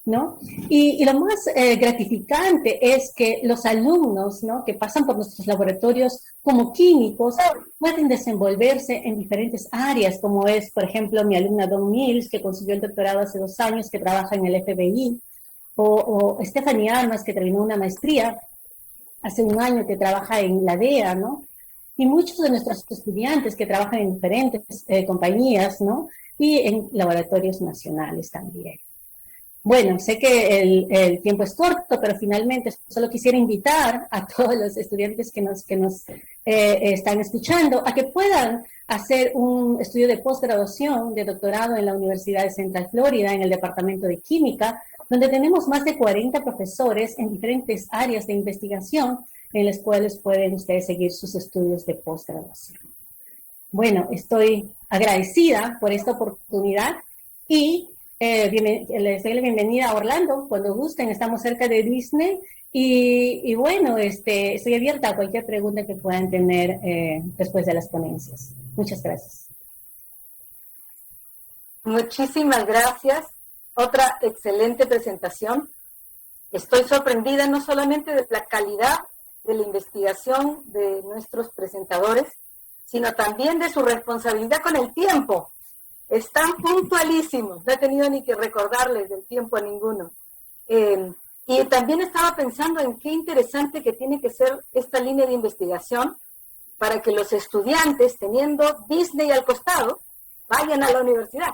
¿no? Y lo más gratificante es que los alumnos, ¿no?, que pasan por nuestros laboratorios como químicos pueden desenvolverse en diferentes áreas, como es, por ejemplo, mi alumna Dawn Mills, que consiguió el doctorado hace 2 años, que trabaja en el FBI, o Stephanie Armas, que terminó una maestría hace 1 año, que trabaja en la DEA, ¿no? Y muchos de nuestros estudiantes que trabajan en diferentes compañías, ¿no?, y en laboratorios nacionales también. Bueno, sé que el tiempo es corto, pero finalmente solo quisiera invitar a todos los estudiantes que nos están escuchando a que puedan hacer un estudio de posgraduación, de doctorado en la Universidad de Central Florida, en el Departamento de Química, donde tenemos más de 40 profesores en diferentes áreas de investigación en las cuales pueden ustedes seguir sus estudios de posgraduación. Bueno, estoy agradecida por esta oportunidad y les doy la bienvenida a Orlando. Cuando gusten, estamos cerca de Disney y bueno, estoy abierta a cualquier pregunta que puedan tener después de las ponencias. Muchas gracias. Muchísimas gracias. Otra excelente presentación. Estoy sorprendida no solamente de la calidad de la investigación de nuestros presentadores, sino también de su responsabilidad con el tiempo. Están puntualísimos, no he tenido ni que recordarles del tiempo a ninguno. Y también estaba pensando en qué interesante que tiene que ser esta línea de investigación para que los estudiantes, teniendo Disney al costado, vayan a la universidad.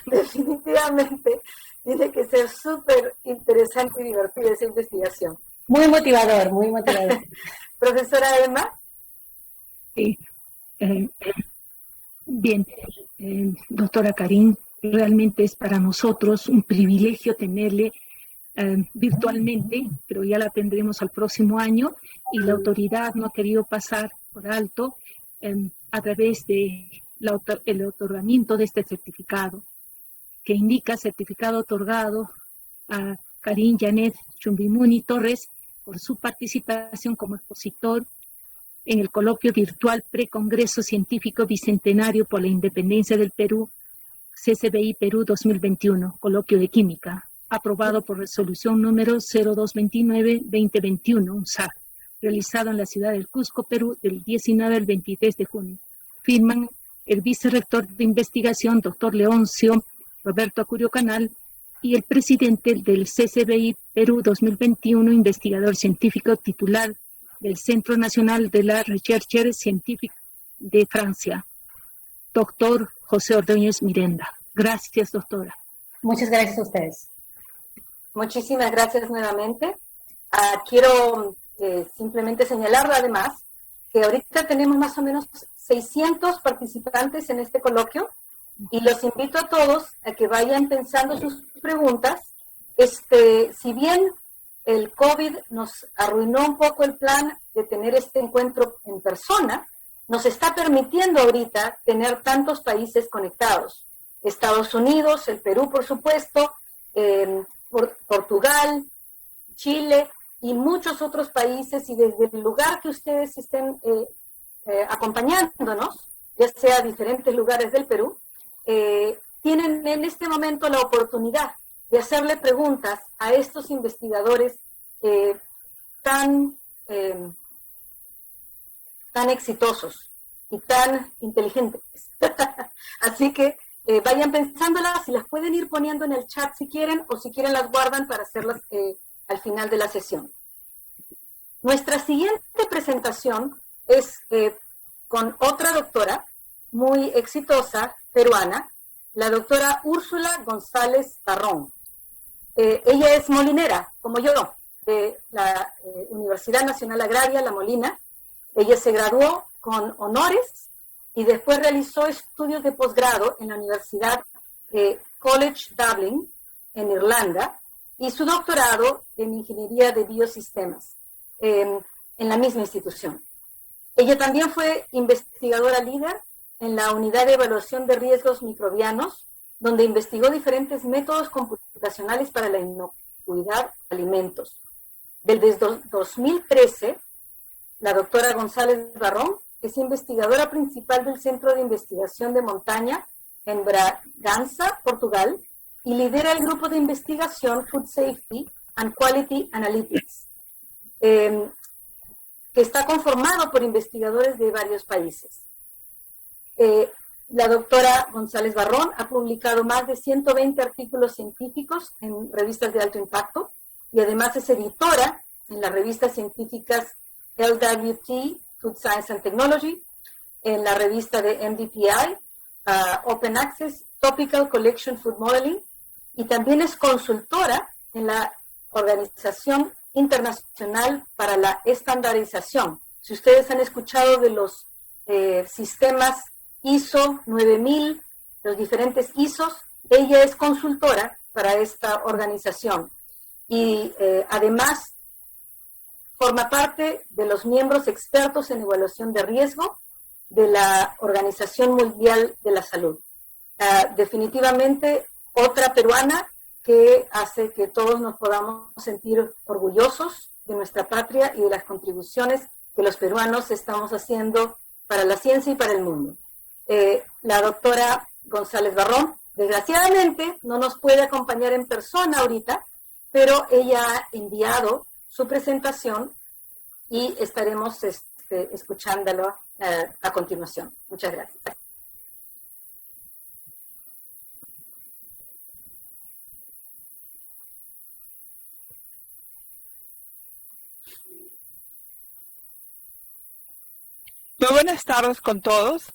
Definitivamente tiene que ser súper interesante y divertida esa investigación. Muy motivador, muy motivador. Profesora Emma. Sí. Bien, doctora Karin, realmente es para nosotros un privilegio tenerle virtualmente, pero ya la tendremos al próximo año y la autoridad no ha querido pasar por alto a través de el otorgamiento de este certificado, que indica certificado otorgado a Karin Janet Chumbimuni Torres por su participación como expositor en el coloquio virtual Precongreso Científico Bicentenario por la Independencia del Perú, CCBI Perú 2021, coloquio de química, aprobado por resolución número 0229-2021, UNSAC, realizado en la ciudad del Cusco, Perú, del 19 al 23 de junio. Firman el vicerrector de investigación, doctor Leoncio Roberto Acurio Canal, y el presidente del CCBI Perú 2021, investigador científico titular del Centro Nacional de la Recherche Scientifique de Francia, doctor José Ordóñez Mirenda. Gracias, doctora. Muchas gracias a ustedes. Muchísimas gracias nuevamente. Quiero simplemente señalar además que ahorita tenemos más o menos 600 participantes en este coloquio y los invito a todos a que vayan pensando sus preguntas. Si bien el COVID nos arruinó un poco el plan de tener este encuentro en persona, nos está permitiendo ahorita tener tantos países conectados. Estados Unidos, el Perú, por supuesto, Portugal, Chile y muchos otros países, y desde el lugar que ustedes estén acompañándonos, ya sea diferentes lugares del Perú, tienen en este momento la oportunidad de hacerle preguntas a estos investigadores tan exitosos y tan inteligentes. Así que vayan pensándolas, y las pueden ir poniendo en el chat si quieren, o si quieren las guardan para hacerlas al final de la sesión. Nuestra siguiente presentación es con otra doctora muy exitosa, peruana, la doctora Úrsula González Barrón. Ella es molinera, como yo, de la Universidad Nacional Agraria La Molina. Ella se graduó con honores y después realizó estudios de posgrado en la Universidad College Dublin, en Irlanda, y su doctorado en Ingeniería de Biosistemas, en la misma institución. Ella también fue investigadora líder en la Unidad de Evaluación de Riesgos Microbianos, donde investigó diferentes métodos computacionales para la inocuidad de alimentos. Desde 2013, la doctora González Barrón es investigadora principal del Centro de Investigación de Montaña en Bragança, Portugal, y lidera el grupo de investigación Food Safety and Quality Analytics, que está conformado por investigadores de varios países. La doctora González Barrón ha publicado más de 120 artículos científicos en revistas de alto impacto, y además es editora en las revistas científicas LWT, Food Science and Technology, en la revista de MDPI, Open Access, Topical Collection Food Modeling, y también es consultora en la organización internacional para la estandarización. Si ustedes han escuchado de los sistemas ISO 9000, los diferentes ISOs, ella es consultora para esta organización y además forma parte de los miembros expertos en evaluación de riesgo de la Organización Mundial de la Salud. Definitivamente otra peruana que hace que todos nos podamos sentir orgullosos de nuestra patria y de las contribuciones que los peruanos estamos haciendo para la ciencia y para el mundo. La doctora González Barrón, desgraciadamente, no nos puede acompañar en persona ahorita, pero ella ha enviado su presentación y estaremos escuchándolo a continuación. Muchas gracias. Muy buenas tardes con todos.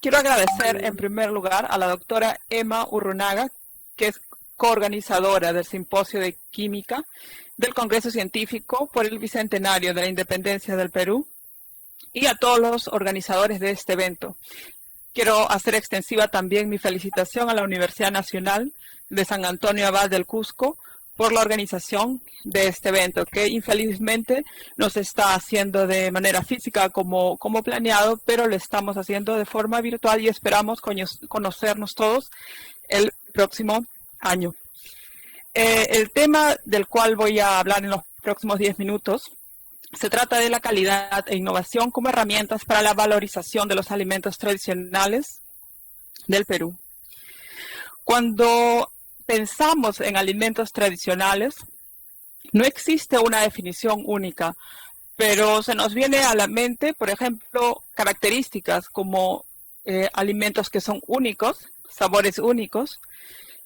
Quiero agradecer en primer lugar a la doctora Emma Urrunaga, que es coorganizadora del Simposio de Química del Congreso Científico por el Bicentenario de la Independencia del Perú, y a todos los organizadores de este evento. Quiero hacer extensiva también mi felicitación a la Universidad Nacional de San Antonio Abad del Cusco por la organización de este evento, que infelizmente no se está haciendo de manera física como planeado, pero lo estamos haciendo de forma virtual y esperamos conocernos todos el próximo año. El tema del cual voy a hablar en los próximos 10 minutos se trata de la calidad e innovación como herramientas para la valorización de los alimentos tradicionales del Perú. Cuando pensamos en alimentos tradicionales, no existe una definición única, pero se nos viene a la mente, por ejemplo, características como alimentos que son únicos, sabores únicos,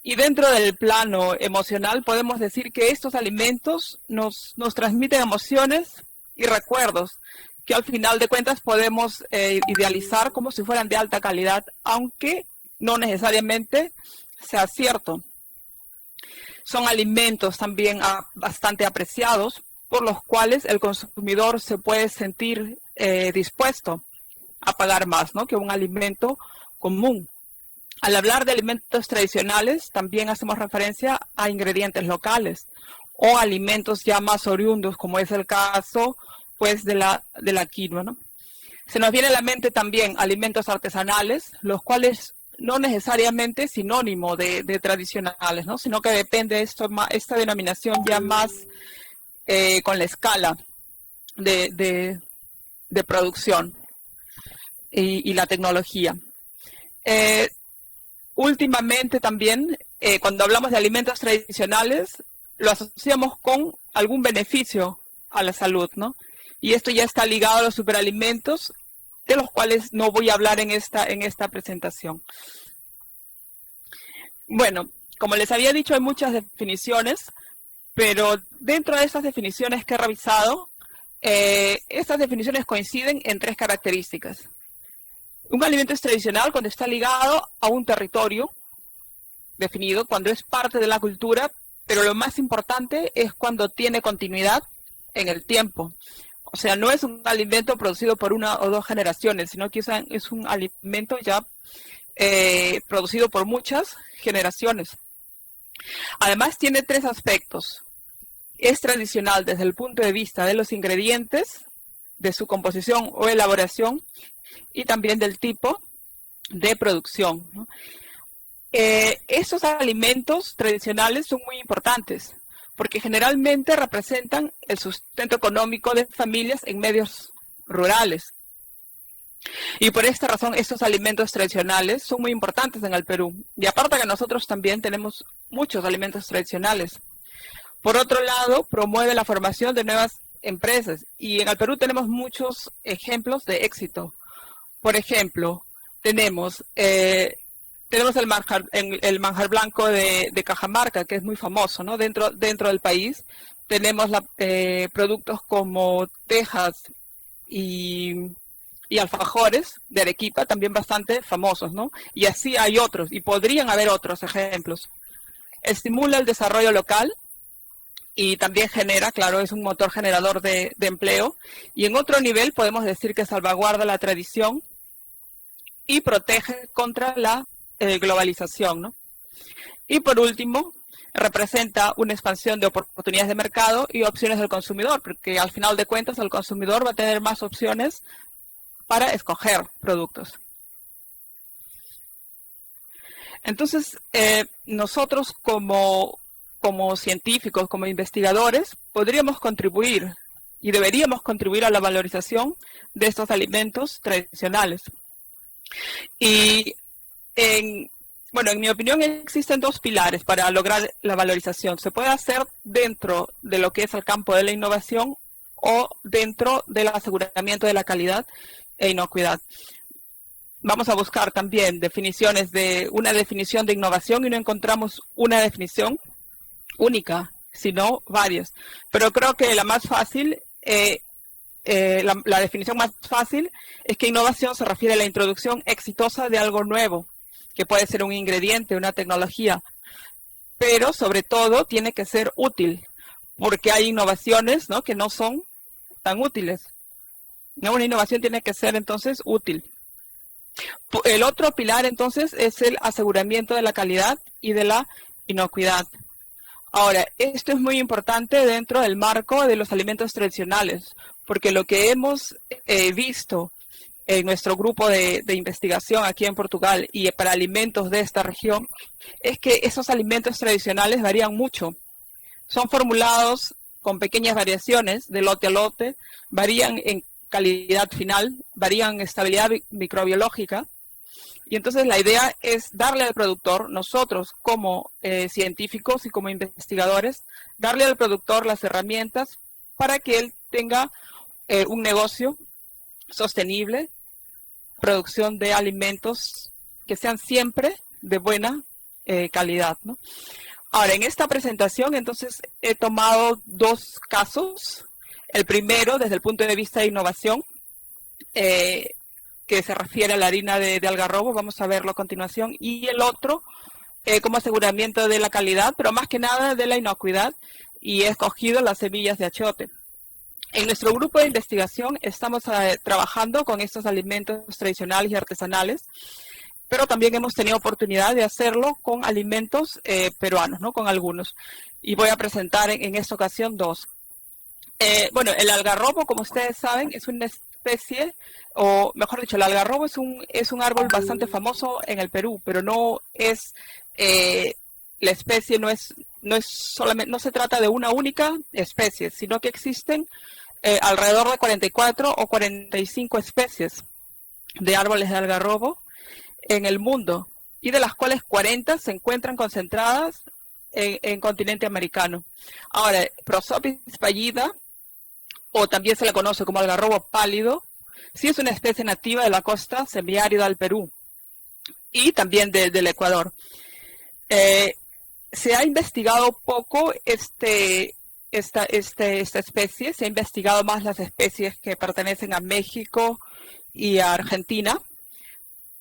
y dentro del plano emocional podemos decir que estos alimentos nos transmiten emociones y recuerdos que al final de cuentas podemos idealizar como si fueran de alta calidad, aunque no necesariamente sea cierto. Son alimentos también bastante apreciados, por los cuales el consumidor se puede sentir dispuesto a pagar más, ¿no?, que un alimento común. Al hablar de alimentos tradicionales, también hacemos referencia a ingredientes locales o alimentos ya más oriundos, como es el caso pues, de la quinoa, ¿no? Se nos viene a la mente también alimentos artesanales, los cuales no necesariamente sinónimo de tradicionales, ¿no?, sino que depende de esta denominación ya más con la escala de producción y la tecnología. Últimamente también, cuando hablamos de alimentos tradicionales, lo asociamos con algún beneficio a la salud, ¿no? Y esto ya está ligado a los superalimentos, de los cuales no voy a hablar en esta presentación. Bueno, como les había dicho, hay muchas definiciones, pero dentro de esas definiciones que he revisado, estas definiciones coinciden en 3 características. Un alimento es tradicional cuando está ligado a un territorio definido, cuando es parte de la cultura, pero lo más importante es cuando tiene continuidad en el tiempo. O sea, no es un alimento producido por 1 o 2 generaciones, sino que es un alimento ya producido por muchas generaciones. Además, tiene 3 aspectos. Es tradicional desde el punto de vista de los ingredientes, de su composición o elaboración, y también del tipo de producción, ¿no? Estos alimentos tradicionales son muy importantes porque generalmente representan el sustento económico de familias en medios rurales. Y por esta razón estos alimentos tradicionales son muy importantes en el Perú. Y aparte que nosotros también tenemos muchos alimentos tradicionales. Por otro lado, promueve la formación de nuevas empresas. Y en el Perú tenemos muchos ejemplos de éxito. Por ejemplo, tenemos el manjar blanco de Cajamarca, que es muy famoso, ¿no?, dentro del país. Tenemos productos como tejas y alfajores de Arequipa, también bastante famosos, ¿no? Y así hay otros, y podrían haber otros ejemplos. Estimula el desarrollo local, y también genera, claro, es un motor generador de empleo. Y en otro nivel podemos decir que salvaguarda la tradición y protege contra la globalización, ¿no? Y por último, representa una expansión de oportunidades de mercado y opciones del consumidor, porque al final de cuentas el consumidor va a tener más opciones para escoger productos. Entonces, nosotros como científicos, como investigadores, podríamos contribuir y deberíamos contribuir a la valorización de estos alimentos tradicionales. Y en mi opinión existen dos pilares para lograr la valorización. Se puede hacer dentro de lo que es el campo de la innovación o dentro del aseguramiento de la calidad e inocuidad. Vamos a buscar también una definición de innovación y no encontramos una definición única, sino varias. Pero creo que la más fácil, la definición más fácil es que innovación se refiere a la introducción exitosa de algo nuevo, que puede ser un ingrediente, una tecnología, pero sobre todo tiene que ser útil, porque hay innovaciones, ¿no?, que no son tan útiles. ¿No? Una innovación tiene que ser entonces útil. El otro pilar entonces es el aseguramiento de la calidad y de la inocuidad. Ahora, esto es muy importante dentro del marco de los alimentos tradicionales, porque lo que hemos visto en nuestro grupo de investigación aquí en Portugal y para alimentos de esta región, es que esos alimentos tradicionales varían mucho. Son formulados con pequeñas variaciones de lote a lote, varían en calidad final, varían en estabilidad microbiológica. Y entonces la idea es darle al productor, nosotros como científicos y como investigadores, darle al productor las herramientas para que él tenga un negocio sostenible, producción de alimentos que sean siempre de buena calidad, ¿no? Ahora, en esta presentación, entonces, he tomado dos casos. El primero, desde el punto de vista de innovación, que se refiere a la harina de algarrobo, vamos a verlo a continuación, y el otro, como aseguramiento de la calidad, pero más que nada de la inocuidad, y he escogido las semillas de achiote. En nuestro grupo de investigación estamos trabajando con estos alimentos tradicionales y artesanales, pero también hemos tenido oportunidad de hacerlo con alimentos peruanos, ¿no?, con algunos. Y voy a presentar en esta ocasión dos. El algarrobo, como ustedes saben, es una especie, o mejor dicho, el algarrobo es un árbol bastante famoso en el Perú, pero no es, la especie no se trata de una única especie, sino que existen alrededor de 44 o 45 especies de árboles de algarrobo en el mundo, y de las cuales 40 se encuentran concentradas en continente americano. Ahora, Prosopis pallida, o también se le conoce como algarrobo pálido, sí es una especie nativa de la costa semiárida del Perú y también del Ecuador. Se ha investigado poco esta especie, se ha investigado más las especies que pertenecen a México y a Argentina,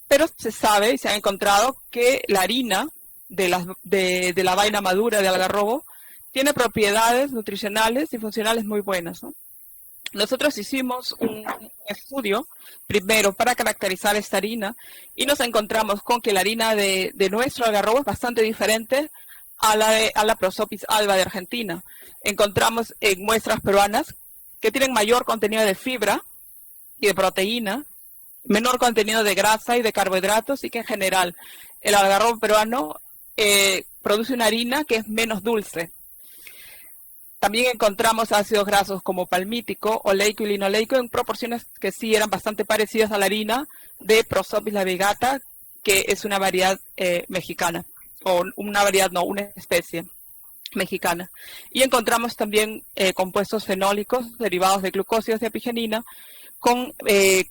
pero se sabe y se ha encontrado que la harina de la vaina madura de algarrobo tiene propiedades nutricionales y funcionales muy buenas, ¿no? Nosotros hicimos un estudio primero para caracterizar esta harina y nos encontramos con que la harina de nuestro algarrobo es bastante diferente a la Prosopis alba de Argentina. Encontramos en muestras peruanas que tienen mayor contenido de fibra y de proteína, menor contenido de grasa y de carbohidratos, y que en general el algarrobo peruano produce una harina que es menos dulce. También encontramos ácidos grasos como palmítico, oleico y linoleico en proporciones que sí eran bastante parecidas a la harina de Prosopis labiegata, que es una variedad mexicana, o una especie mexicana. Y encontramos también compuestos fenólicos derivados de glucósidos de apigenina con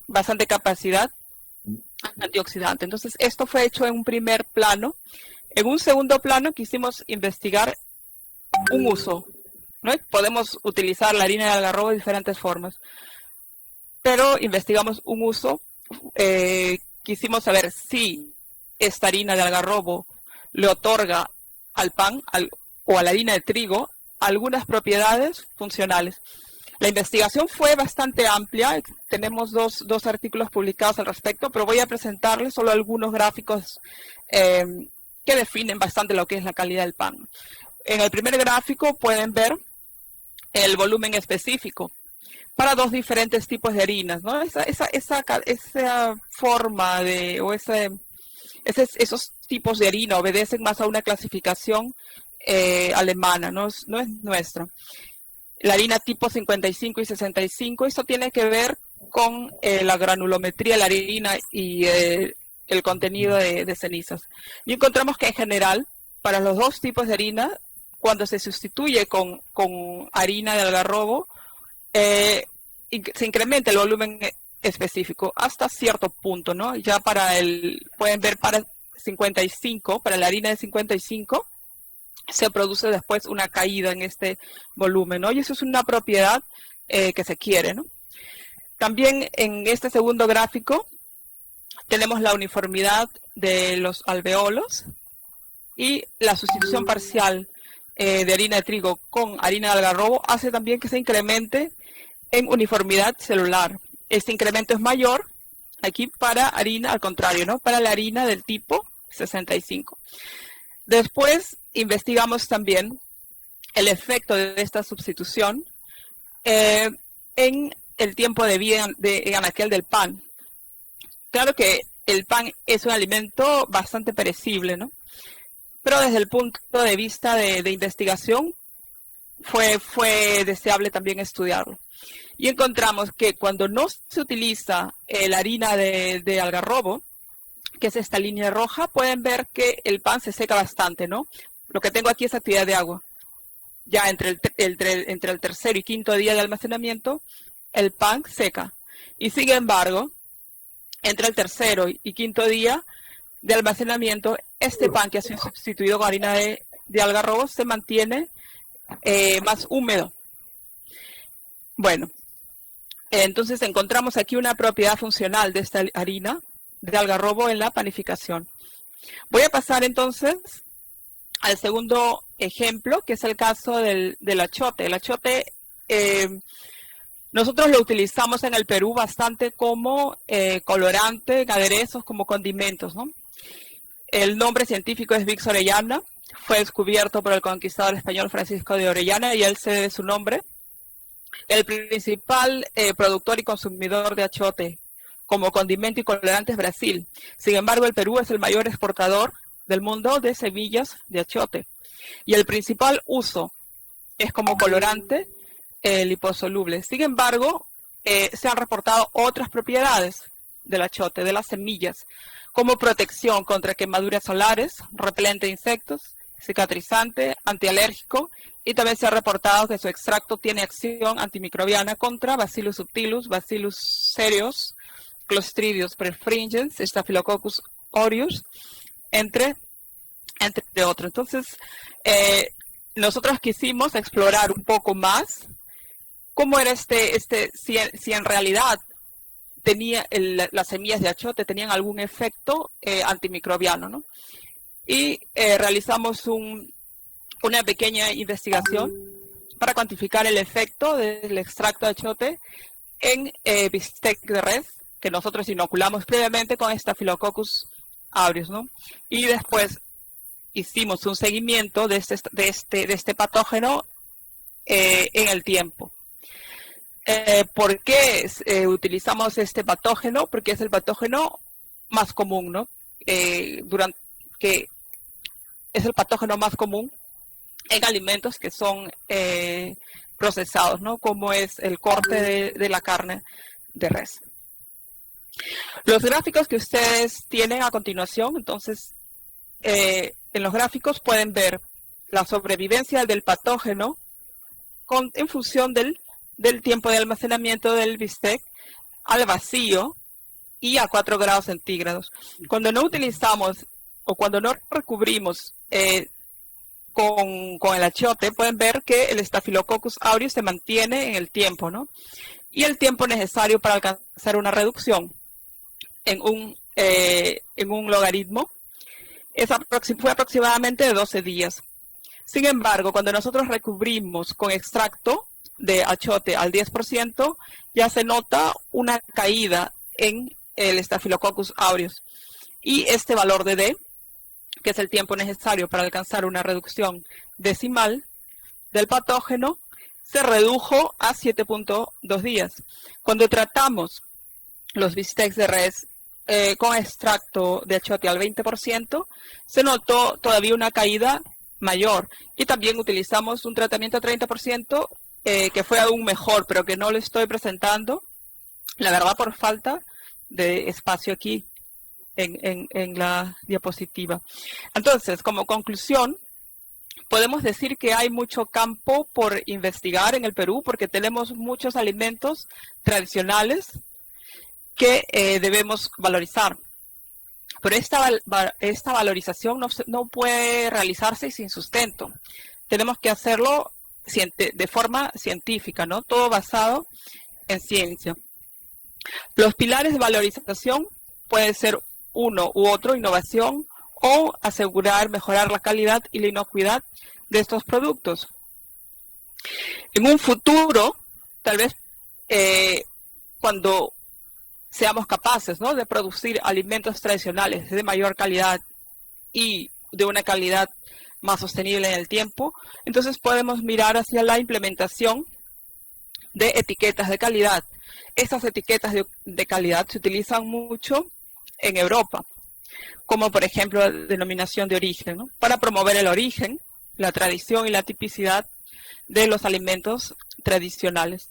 bastante capacidad antioxidante. Entonces, esto fue hecho en un primer plano. En un segundo plano quisimos investigar un uso, ¿no? Podemos utilizar la harina de algarrobo de diferentes formas, pero investigamos un uso. Quisimos saber si esta harina de algarrobo le otorga al pan o a la harina de trigo algunas propiedades funcionales. La investigación fue bastante amplia, tenemos dos artículos publicados al respecto, pero voy a presentarles solo algunos gráficos que definen bastante lo que es la calidad del pan. En el primer gráfico pueden ver el volumen específico para dos diferentes tipos de harinas, ¿no? Esa forma de, o esos tipos de harina obedecen más a una clasificación alemana, no es nuestra. La harina tipo 55 y 65, eso tiene que ver con la granulometría de la harina y el contenido de cenizas. Y encontramos que en general, para los dos tipos de harina, cuando se sustituye con harina de algarrobo, se incrementa el volumen específico hasta cierto punto, ¿no? Ya pueden ver para 55, para la harina de 55, se produce después una caída en este volumen, ¿no? Y eso es una propiedad que se quiere, ¿no? También en este segundo gráfico tenemos la uniformidad de los alveolos y la sustitución parcial de harina de trigo con harina de algarrobo hace también que se incremente en uniformidad celular. Este incremento es mayor aquí para harina, al contrario, ¿no? Para la harina del tipo 65. Después investigamos también el efecto de esta sustitución en el tiempo de vida en anaquel del pan. Claro que el pan es un alimento bastante perecible, ¿no? Pero desde el punto de vista de investigación fue deseable también estudiarlo. Y encontramos que cuando no se utiliza la harina de algarrobo, que es esta línea roja, pueden ver que el pan se seca bastante, ¿no? Lo que tengo aquí es actividad de agua. Ya entre el tercer y quinto día de almacenamiento, el pan seca. Y sin embargo, entre el tercero y quinto día de almacenamiento, este pan que ha sido sustituido con harina de algarrobo se mantiene más húmedo. Bueno, entonces encontramos aquí una propiedad funcional de esta harina de algarrobo en la panificación. Voy a pasar entonces al segundo ejemplo, que es el caso del achote. El achote nosotros lo utilizamos en el Perú bastante como colorante, en aderezos, como condimentos, ¿no? El nombre científico es Vix orellana. Fue descubierto por el conquistador español Francisco de Orellana y él se debe su nombre. El principal productor y consumidor de achote como condimento y colorante es Brasil. Sin embargo, el Perú es el mayor exportador del mundo de semillas de achote. Y el principal uso es como colorante liposoluble. Sin embargo, se han reportado otras propiedades del achote, de las semillas, como protección contra quemaduras solares, repelente de insectos, cicatrizante, antialérgico, y también se ha reportado que su extracto tiene acción antimicrobiana contra Bacillus subtilus, Bacillus cereus, Clostridium perfringens, Staphylococcus aureus, entre otros. Entonces, nosotros quisimos explorar un poco más cómo era si en realidad las semillas de achote tenían algún efecto antimicrobiano, ¿no? Y realizamos una pequeña investigación para cuantificar el efecto del extracto de achote en bistec de res, que nosotros inoculamos previamente con Staphylococcus aureus, ¿no? Y después hicimos un seguimiento de este patógeno en el tiempo. ¿Por qué utilizamos este patógeno? Porque es el patógeno más común, ¿no? Que es el patógeno más común en alimentos que son procesados, ¿no? Como es el corte de la carne de res. Los gráficos que ustedes tienen a continuación, entonces, en los gráficos pueden ver la sobrevivencia del patógeno en función del tiempo de almacenamiento del bistec al vacío y a 4 grados centígrados. Cuando no utilizamos o cuando no recubrimos con el achote, pueden ver que el Staphylococcus aureus se mantiene en el tiempo, ¿no? Y el tiempo necesario para alcanzar una reducción en un logaritmo fue aproximadamente de 12 días. Sin embargo, cuando nosotros recubrimos con extracto de achiote al 10%, ya se nota una caída en el Staphylococcus aureus. Y este valor de D, que es el tiempo necesario para alcanzar una reducción decimal del patógeno, se redujo a 7.2 días. Cuando tratamos los bistecs de res con extracto de achiote al 20%, se notó todavía una caída mayor. Y también utilizamos un tratamiento a 30%, que fue aún mejor, pero que no lo estoy presentando, la verdad, por falta de espacio aquí en la diapositiva. Entonces, como conclusión, podemos decir que hay mucho campo por investigar en el Perú, porque tenemos muchos alimentos tradicionales que debemos valorizar. Pero esta valorización no puede realizarse sin sustento. Tenemos que hacerlo de forma científica, ¿no? Todo basado en ciencia. Los pilares de valorización pueden ser uno u otro, innovación, o asegurar, mejorar la calidad y la inocuidad de estos productos. En un futuro, tal vez cuando seamos capaces, ¿no?, de producir alimentos tradicionales de mayor calidad y de una calidad más sostenible en el tiempo, entonces podemos mirar hacia la implementación de etiquetas de calidad. Estas etiquetas de calidad se utilizan mucho en Europa, como por ejemplo la denominación de origen, ¿no?, para promover el origen, la tradición y la tipicidad de los alimentos tradicionales.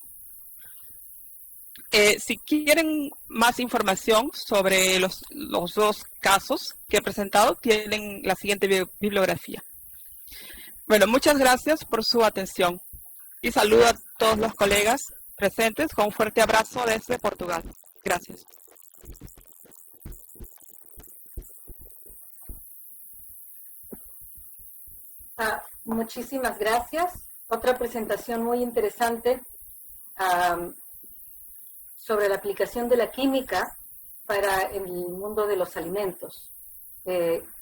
Si quieren más información sobre los dos casos que he presentado, tienen la siguiente bibliografía. Bueno, muchas gracias por su atención y saludo a todos los colegas presentes con un fuerte abrazo desde Portugal. Gracias. Muchísimas gracias. Otra presentación muy interesante sobre la aplicación de la química para el mundo de los alimentos.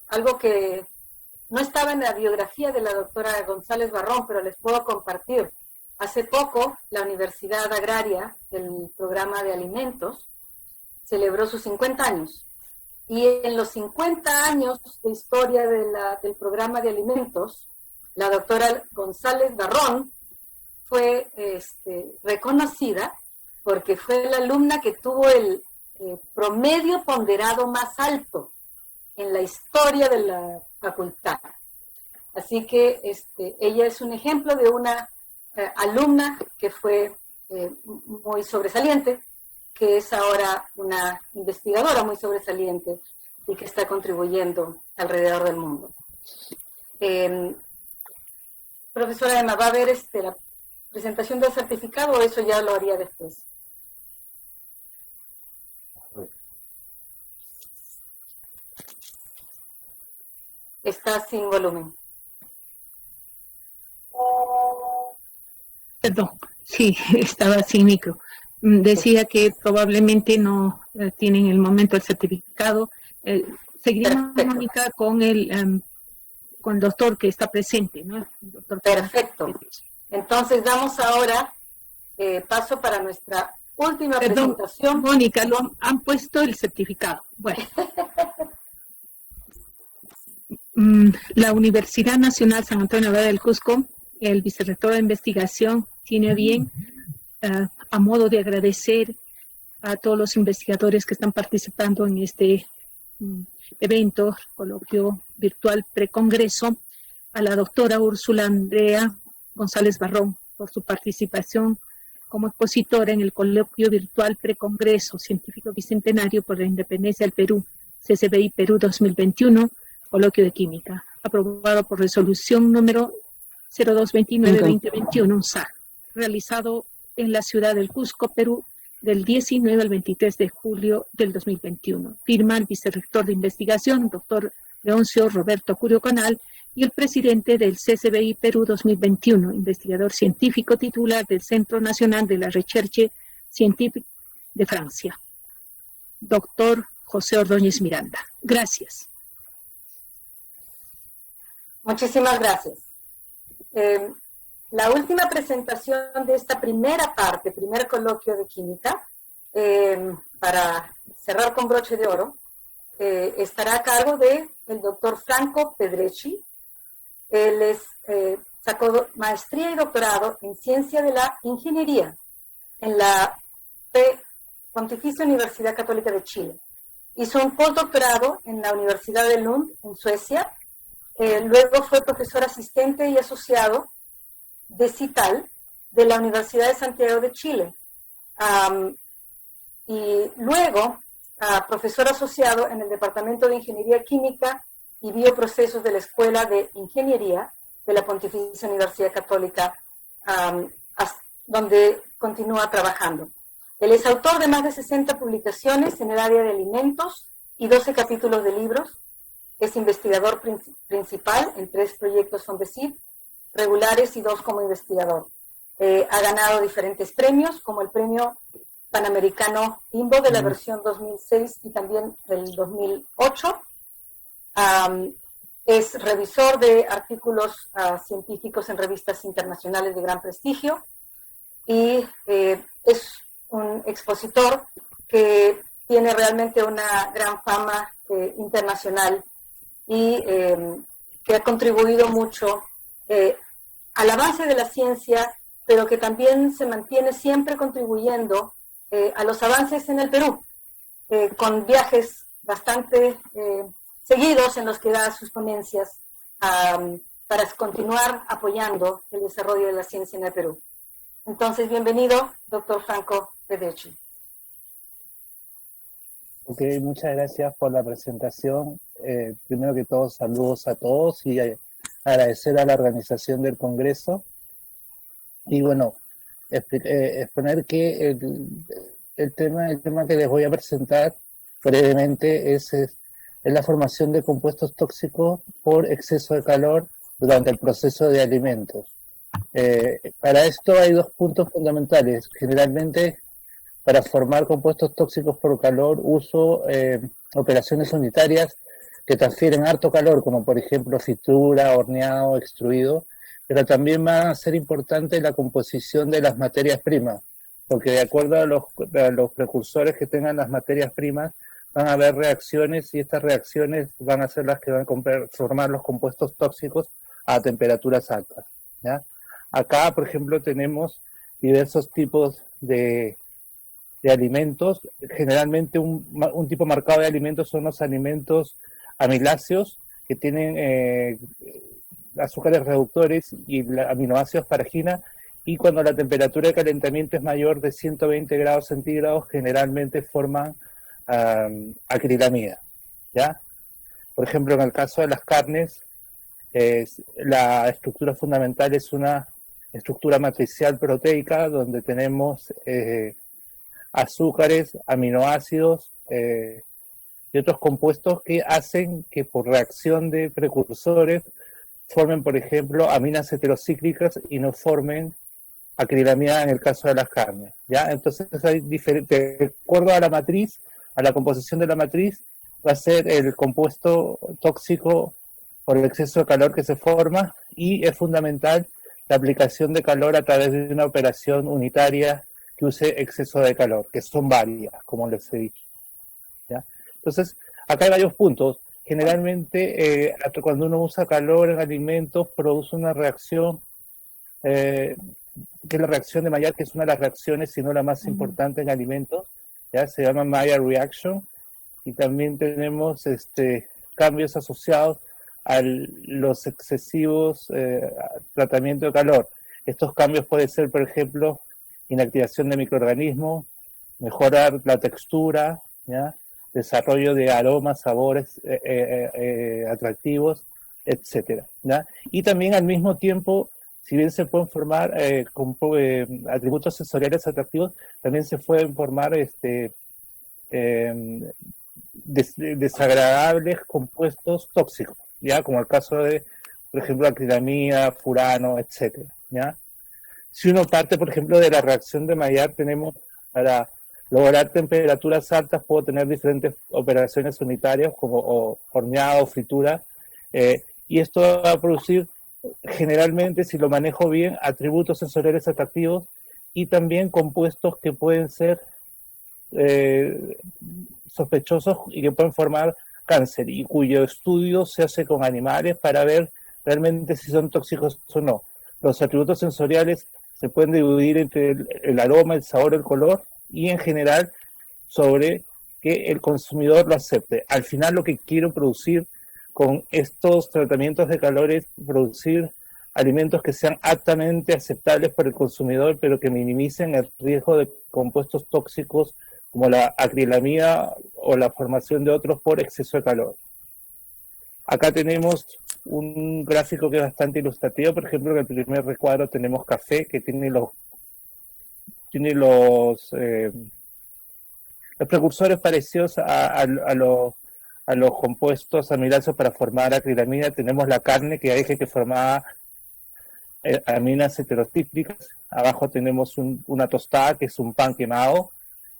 Algo que no estaba en la biografía de la doctora González Barrón, pero les puedo compartir. Hace poco, la Universidad Agraria del Programa de Alimentos celebró sus 50 años. Y en los 50 años de historia del Programa de Alimentos, la doctora González Barrón fue reconocida porque fue la alumna que tuvo el promedio ponderado más alto en la historia de la facultad. Así que ella es un ejemplo de una alumna que fue muy sobresaliente, que es ahora una investigadora muy sobresaliente y que está contribuyendo alrededor del mundo. Profesora Emma, ¿va a haber la presentación del certificado o eso ya lo haría después? Está sin volumen. Perdón, sí, estaba sin micro. Decía que probablemente no tienen el momento el certificado. Seguiremos, Mónica, con el doctor que está presente, ¿no? Doctor. Perfecto. Entonces damos ahora paso para nuestra última presentación. Mónica, han puesto el certificado. Bueno. La Universidad Nacional San Antonio Abad del Cusco, el vicerrector de investigación, tiene bien, a modo de agradecer a todos los investigadores que están participando en este evento, coloquio virtual precongreso, a la doctora Úrsula Andrea González Barrón por su participación como expositora en el coloquio virtual precongreso científico bicentenario por la independencia del Perú, CCBI Perú 2021, coloquio de química, aprobado por resolución número 0229-2021, SAC, realizado en la ciudad del Cusco, Perú, del 19 al 23 de julio del 2021. Firma el vicerrector de investigación, doctor Leoncio Roberto Curio Canal, y el presidente del CCBI Perú 2021, investigador científico titular del Centro Nacional de la Recherche Scientifique de Francia, doctor José Ordóñez Miranda. Gracias. Muchísimas gracias. La última presentación de esta primera parte, primer coloquio de química, para cerrar con broche de oro, estará a cargo del doctor Franco Pedrecci. Él sacó maestría y doctorado en Ciencia de la Ingeniería en la Pontificia Universidad Católica de Chile. Hizo un postdoctorado en la Universidad de Lund, en Suecia. Luego fue profesor asistente y asociado de CITAL de la Universidad de Santiago de Chile. Y luego profesor asociado en el Departamento de Ingeniería Química y Bioprocesos de la Escuela de Ingeniería de la Pontificia Universidad Católica, donde continúa trabajando. Él es autor de más de 60 publicaciones en el área de alimentos y 12 capítulos de libros. Es investigador principal en 3 proyectos Fondesit regulares y 2 como investigador. Ha ganado diferentes premios, como el premio Panamericano IMBO de la versión 2006 y también del 2008. Es revisor de artículos científicos en revistas internacionales de gran prestigio y es un expositor que tiene realmente una gran fama internacional y que ha contribuido mucho al avance de la ciencia, pero que también se mantiene siempre contribuyendo a los avances en el Perú, con viajes bastante seguidos en los que da sus ponencias para continuar apoyando el desarrollo de la ciencia en el Perú. Entonces, bienvenido, doctor Franco Pedrecci. Ok, muchas gracias por la presentación. Primero que todo, saludos a todos y agradecer a la organización del Congreso. Y bueno, exponer que el tema que les voy a presentar brevemente es la formación de compuestos tóxicos por exceso de calor durante el proceso de alimentos. Para esto hay 2 puntos fundamentales. Generalmente, para formar compuestos tóxicos por calor, uso operaciones unitarias que transfieren harto calor, como por ejemplo fritura, horneado, extruido, pero también va a ser importante la composición de las materias primas, porque de acuerdo a los precursores que tengan las materias primas, van a haber reacciones y estas reacciones van a ser las que van a formar los compuestos tóxicos a temperaturas altas, ¿ya? Acá, por ejemplo, tenemos diversos tipos de alimentos. Generalmente un tipo marcado de alimentos son los alimentos amiláceos, que tienen azúcares reductores y aminoácidos paragina, y cuando la temperatura de calentamiento es mayor de 120 grados centígrados, generalmente forman acrilamida, ¿ya? Por ejemplo, en el caso de las carnes, la estructura fundamental es una estructura matricial proteica, donde tenemos azúcares, aminoácidos y otros compuestos que hacen que por reacción de precursores formen, por ejemplo, aminas heterocíclicas y no formen acrilamida en el caso de las carnes, ¿ya? Entonces hay diferentes, de acuerdo a la matriz, a la composición de la matriz, va a ser el compuesto tóxico por el exceso de calor que se forma, y es fundamental la aplicación de calor a través de una operación unitaria que use exceso de calor, que son varias, como les he dicho, ¿ya? Entonces, acá hay varios puntos. Generalmente, cuando uno usa calor en alimentos, produce una reacción, que es la reacción de Maillard, que es una de las reacciones, si no la más importante en alimentos, ¿ya? Se llama Maillard Reaction, y también tenemos cambios asociados a los excesivos tratamientos de calor. Estos cambios pueden ser, por ejemplo, inactivación de microorganismos, mejorar la textura, ¿ya? Desarrollo de aromas, sabores atractivos, etcétera, ¿ya? Y también al mismo tiempo, si bien se pueden formar atributos sensoriales atractivos, también se pueden formar desagradables compuestos tóxicos, ¿ya? Como el caso de, por ejemplo, acrilamida, furano, etcétera, ¿ya? Si uno parte, por ejemplo, de la reacción de Maillard, tenemos para lograr temperaturas altas, puedo tener diferentes operaciones unitarias como horneado, fritura, y esto va a producir generalmente, si lo manejo bien, atributos sensoriales atractivos y también compuestos que pueden ser sospechosos y que pueden formar cáncer, y cuyo estudio se hace con animales para ver realmente si son tóxicos o no. Los atributos sensoriales se pueden dividir entre el aroma, el sabor, el color, y en general sobre que el consumidor lo acepte. Al final, lo que quiero producir con estos tratamientos de calor es producir alimentos que sean aptamente aceptables por el consumidor, pero que minimicen el riesgo de compuestos tóxicos como la acrilamida o la formación de otros por exceso de calor. Acá tenemos un gráfico que es bastante ilustrativo. Por ejemplo, en el primer recuadro tenemos café, que tiene los precursores parecidos a los compuestos amilasos para formar acrilamida. Tenemos la carne, que dije que formaba aminas heterocíclicas. Abajo tenemos una tostada, que es un pan quemado,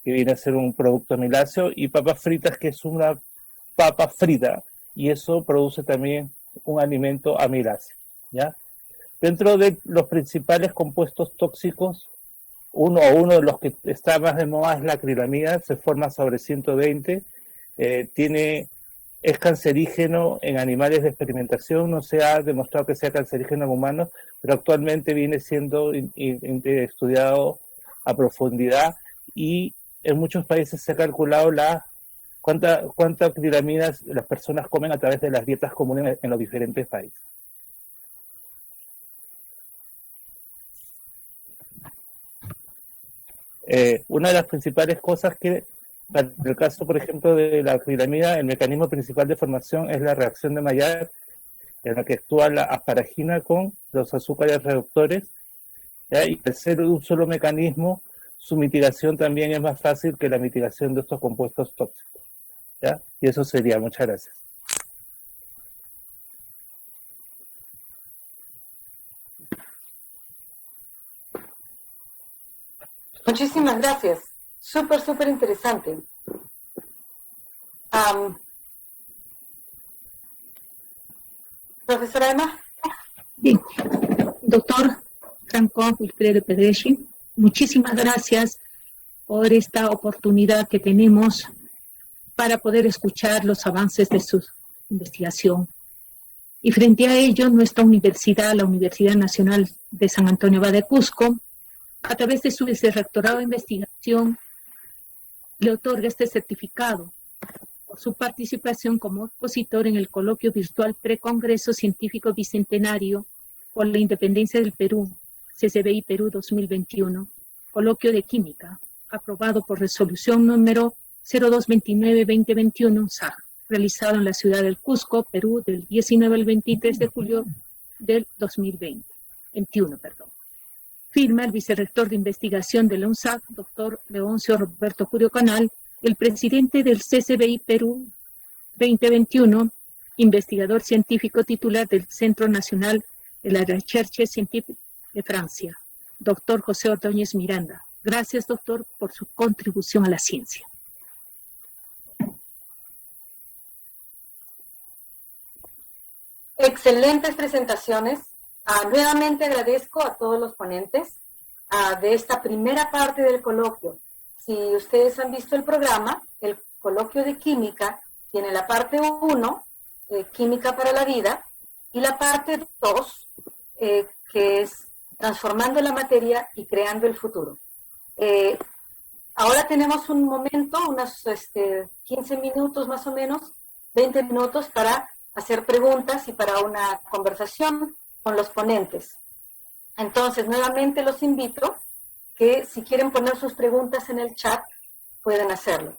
que viene a ser un producto amiláceo, y papas fritas, que es una papa frita, y eso produce también un alimento amiláceo, ¿ya? Dentro de los principales compuestos tóxicos, uno de los que está más de moda es la acrilamida, se forma sobre 120, es cancerígeno en animales de experimentación, no se ha demostrado que sea cancerígeno en humanos, pero actualmente viene siendo estudiado a profundidad, y en muchos países se ha calculado cuánta acrilamida las personas comen a través de las dietas comunes en los diferentes países. Una de las principales cosas que, para el caso, por ejemplo, de la acrilamida, el mecanismo principal de formación es la reacción de Maillard, en la que actúa la asparagina con los azúcares reductores, ¿ya? Y al ser un solo mecanismo, su mitigación también es más fácil que la mitigación de estos compuestos tóxicos, ¿ya? Y eso sería. Muchas gracias. Muchísimas gracias. Súper interesante. Profesora Emma. Bien, doctor Franco Wilfredo Pedreschi, muchísimas gracias por esta oportunidad que tenemos para poder escuchar los avances de su investigación. Y frente a ello, nuestra universidad, la Universidad Nacional de San Antonio Abad de Cusco, a través de su vicerrectorado de investigación, le otorga este certificado por su participación como expositor en el coloquio virtual Precongreso Científico Bicentenario por la Independencia del Perú, CCBI Perú 2021, coloquio de química, aprobado por resolución número 0229-2021, SAG, realizado en la ciudad del Cusco, Perú, del 19 al 23 de julio del 2021. Firma el vicerrector de investigación de la UNSAC, doctor Leoncio Roberto Curio Canal, el presidente del CCBI Perú 2021, investigador científico titular del Centro Nacional de la Recherche Scientifique de Francia, doctor José Ordóñez Miranda. Gracias, doctor, por su contribución a la ciencia. Excelentes presentaciones. Nuevamente agradezco a todos los ponentes de esta primera parte del coloquio. Si ustedes han visto el programa, el coloquio de química tiene la parte 1, química para la vida, y la parte 2, que es transformando la materia y creando el futuro. Ahora tenemos un momento, unos 15 minutos más o menos, 20 minutos para hacer preguntas y para una conversación con los ponentes. Entonces, nuevamente los invito que si quieren poner sus preguntas en el chat, pueden hacerlo.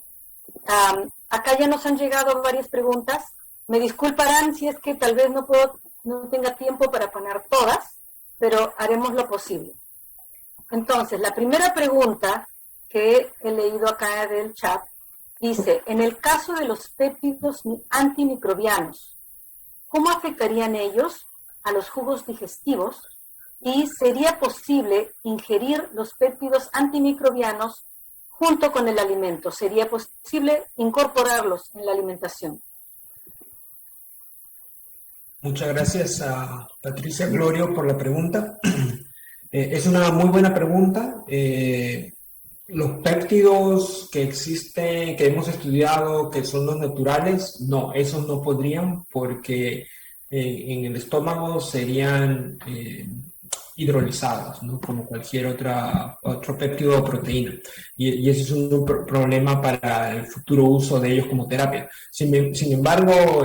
Acá ya nos han llegado varias preguntas. Me disculparán si es que tal vez no tenga tiempo para poner todas, pero haremos lo posible. Entonces, la primera pregunta que he leído acá del chat dice, en el caso de los péptidos antimicrobianos, ¿cómo afectarían ellos a los jugos digestivos? ¿Y sería posible ingerir los péptidos antimicrobianos junto con el alimento? ¿Sería posible incorporarlos en la alimentación? Muchas gracias a Patricia Glorio por la pregunta. Es una muy buena pregunta. Los péptidos que existen, que hemos estudiado, que son los naturales, no, esos no podrían porque en el estómago serían hidrolizados, ¿no? Como cualquier otro péptido o proteína. Y ese es un problema para el futuro uso de ellos como terapia. Sin embargo,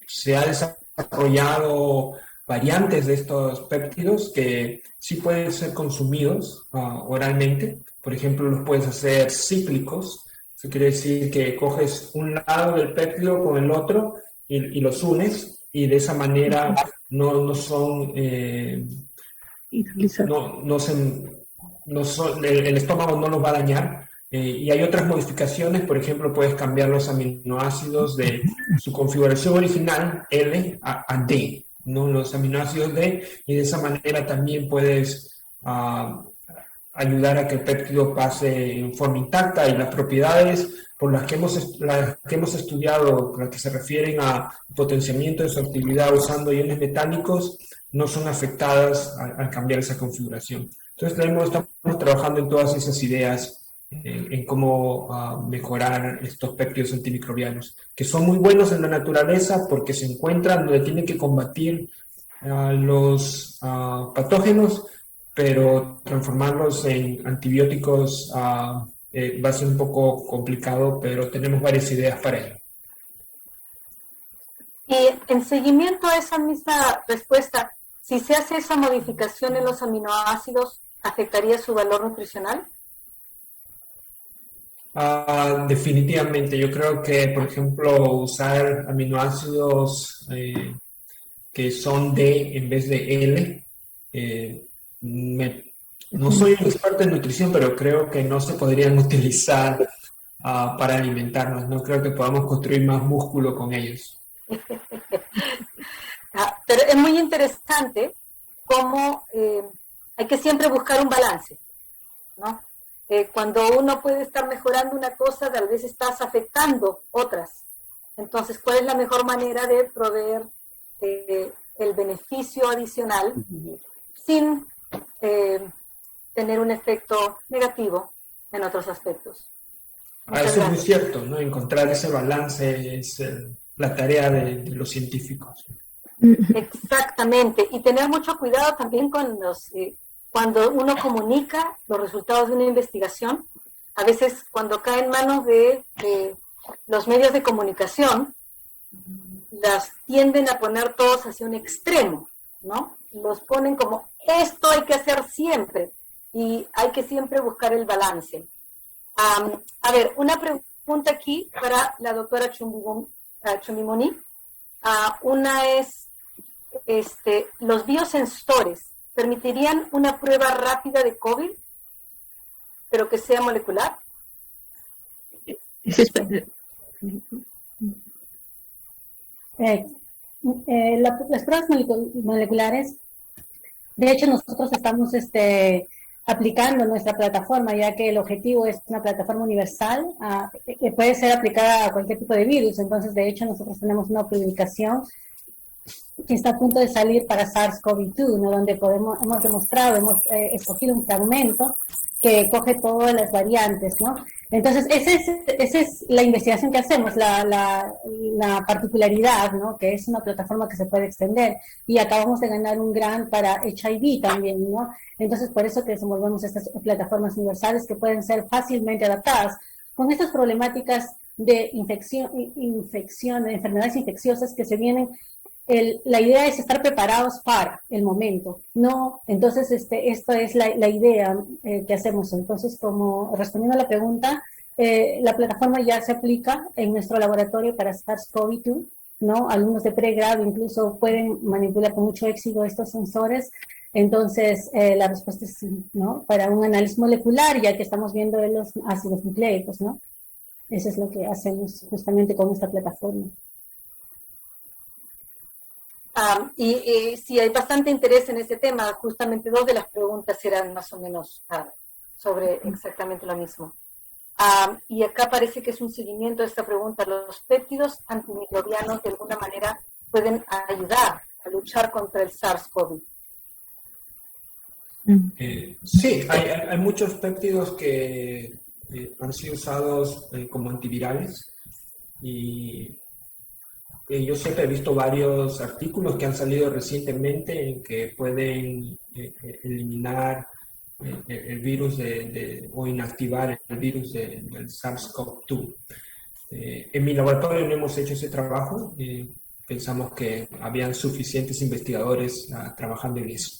se ha desarrollado variantes de estos péptidos que sí pueden ser consumidos oralmente. Por ejemplo, los puedes hacer cíclicos. Eso quiere decir que coges un lado del péptido con el otro y los unes, y de esa manera no son... el estómago no los va a dañar. Y hay otras modificaciones, por ejemplo, puedes cambiar los aminoácidos de su configuración original, L, a D, ¿no? Los aminoácidos D, y de esa manera también puedes ayudar a que el péptido pase en forma intacta, y las propiedades por las que hemos estudiado, las que se refieren a potenciamiento de su actividad usando iones metálicos, no son afectadas al cambiar esa configuración. Entonces estamos trabajando en todas esas ideas, en cómo mejorar estos péptidos antimicrobianos, que son muy buenos en la naturaleza porque se encuentran donde tienen que combatir los patógenos, pero transformarlos en antibióticos va a ser un poco complicado, pero tenemos varias ideas para ello. Y en seguimiento a esa misma respuesta, si se hace esa modificación en los aminoácidos, ¿afectaría su valor nutricional? Definitivamente, yo creo que, por ejemplo, usar aminoácidos que son D en vez de L, no soy un experto en nutrición, pero creo que no se podrían utilizar para alimentarnos. No creo que podamos construir más músculo con ellos. Pero es muy interesante cómo hay que siempre buscar un balance, ¿no? Cuando uno puede estar mejorando una cosa, tal vez estás afectando otras. Entonces, ¿cuál es la mejor manera de proveer el beneficio adicional sin tener un efecto negativo en otros aspectos? Eso es muy cierto, ¿no? Encontrar ese balance es la tarea de los científicos. Exactamente, y tener mucho cuidado también con cuando uno comunica los resultados de una investigación. A veces cuando cae en manos de los medios de comunicación, las tienden a poner todos hacia un extremo, ¿no? Los ponen como, esto hay que hacer siempre, y hay que siempre buscar el balance. A ver, una pregunta aquí para la doctora Chumbimoni. Una es, ¿los biosensores permitirían una prueba rápida de COVID, pero que sea molecular? Las pruebas moleculares, de hecho nosotros estamos aplicando nuestra plataforma, ya que el objetivo es una plataforma universal que puede ser aplicada a cualquier tipo de virus. Entonces, de hecho, nosotros tenemos una publicación que está a punto de salir para SARS-CoV-2, ¿no? Donde hemos demostrado, hemos escogido un fragmento que coge todas las variantes, ¿no? Entonces, esa es la investigación que hacemos, la particularidad, ¿no? Que es una plataforma que se puede extender, y acabamos de ganar un grant para HIV también, ¿no? Entonces, por eso que desenvolvemos estas plataformas universales que pueden ser fácilmente adaptadas con estas problemáticas de infección, de enfermedades infecciosas que se vienen. La idea es estar preparados para el momento, ¿no? Entonces, esto es la idea que hacemos. Entonces, como respondiendo a la pregunta, la plataforma ya se aplica en nuestro laboratorio para SARS-CoV-2, ¿no? Alumnos de pregrado incluso pueden manipular con mucho éxito estos sensores. Entonces, la respuesta es sí, ¿no? Para un análisis molecular, ya que estamos viendo los ácidos nucleicos, ¿no? Eso es lo que hacemos justamente con esta plataforma. Y sí, hay bastante interés en este tema. Justamente dos de las preguntas eran más o menos sobre exactamente lo mismo. Y acá parece que es un seguimiento de esta pregunta. ¿Los péptidos antimicrobianos de alguna manera pueden ayudar a luchar contra el SARS-CoV? Sí, hay muchos péptidos que han sido usados como antivirales y yo siempre he visto varios artículos que han salido recientemente en que pueden eliminar el virus o inactivar el virus del SARS-CoV-2. En mi laboratorio no hemos hecho ese trabajo. Pensamos que habían suficientes investigadores trabajando en eso.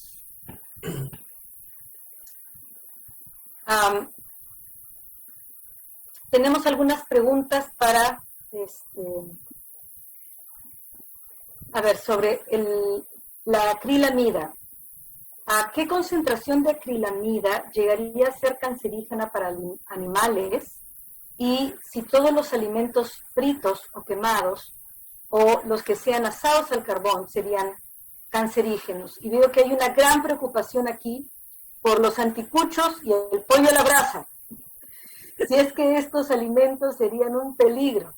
Tenemos algunas preguntas para sobre la acrilamida. ¿A qué concentración de acrilamida llegaría a ser cancerígena para animales? Y si todos los alimentos fritos o quemados o los que sean asados al carbón serían cancerígenos. Y veo que hay una gran preocupación aquí por los anticuchos y el pollo a la brasa. Si es que estos alimentos serían un peligro.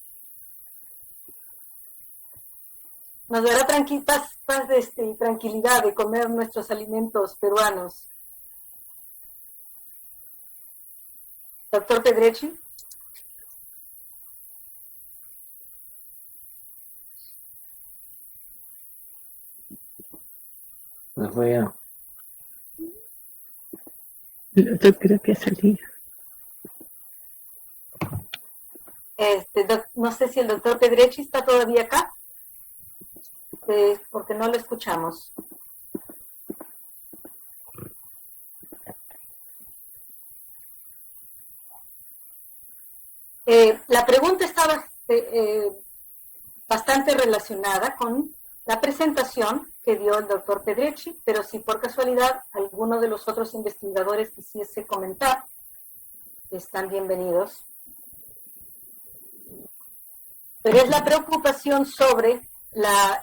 Nos dará paz y tranquilidad de comer nuestros alimentos peruanos. Doctor Pedrecci. Pues bueno. Yo creo que ha salido. No sé si el doctor Pedrecci está todavía acá, porque no lo escuchamos. La pregunta estaba bastante relacionada con la presentación que dio el doctor Pedrecci, pero si por casualidad alguno de los otros investigadores quisiese comentar, están bienvenidos. Pero es la preocupación sobre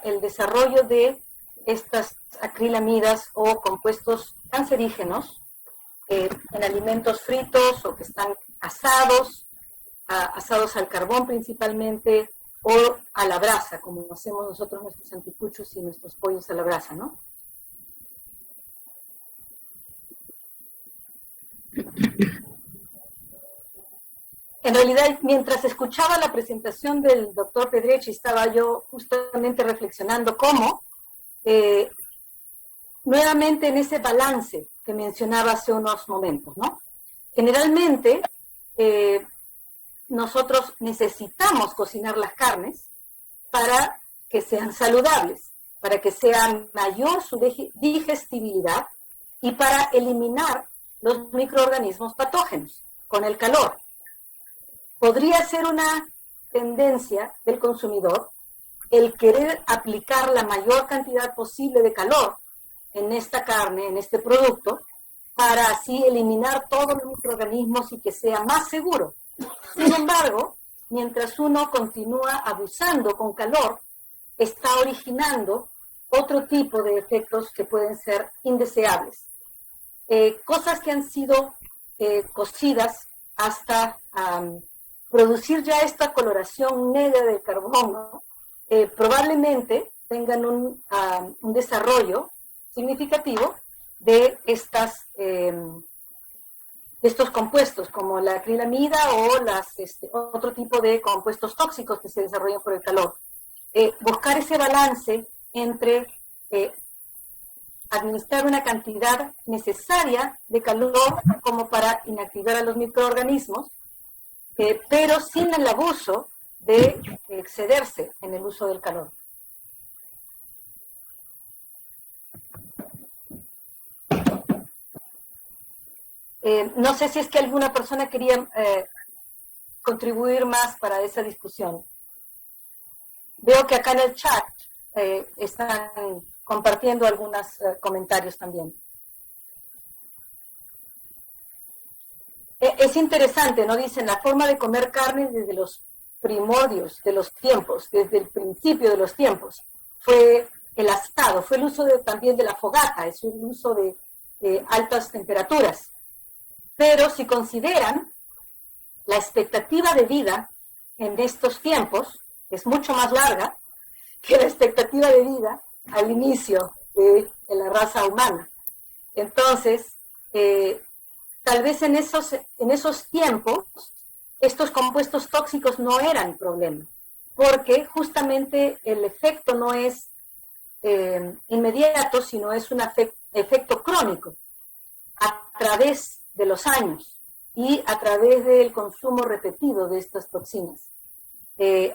el desarrollo de estas acrilamidas o compuestos cancerígenos en alimentos fritos o que están asados al carbón principalmente, o a la brasa, como hacemos nosotros nuestros anticuchos y nuestros pollos a la brasa, ¿no? En realidad, mientras escuchaba la presentación del doctor Pedrecci, estaba yo justamente reflexionando cómo, nuevamente en ese balance que mencionaba hace unos momentos, ¿no? Generalmente, nosotros necesitamos cocinar las carnes para que sean saludables, para que sea mayor su digestibilidad y para eliminar los microorganismos patógenos con el calor. Podría ser una tendencia del consumidor el querer aplicar la mayor cantidad posible de calor en esta carne, en este producto, para así eliminar todos los microorganismos y que sea más seguro. Sin embargo, mientras uno continúa abusando con calor, está originando otro tipo de efectos que pueden ser indeseables. Cosas que han sido cocidas hasta producir ya esta coloración negra del carbón, ¿no? Probablemente tengan un desarrollo significativo de estos compuestos, como la acrilamida o otro tipo de compuestos tóxicos que se desarrollan por el calor. Buscar ese balance entre administrar una cantidad necesaria de calor como para inactivar a los microorganismos, pero sin el abuso de excederse en el uso del calor. No sé si es que alguna persona quería contribuir más para esa discusión. Veo que acá en el chat están compartiendo algunos comentarios también. Es interesante, ¿no? Dicen, la forma de comer carne desde los primordios de los tiempos, desde el principio de los tiempos, fue el asado, fue el uso también de la fogata, es un uso de altas temperaturas. Pero si consideran la expectativa de vida en estos tiempos, que es mucho más larga, que la expectativa de vida al inicio de la raza humana. Entonces, tal vez en esos tiempos, estos compuestos tóxicos no eran problema, porque justamente el efecto no es inmediato, sino es un efecto crónico a través de los años y a través del consumo repetido de estas toxinas.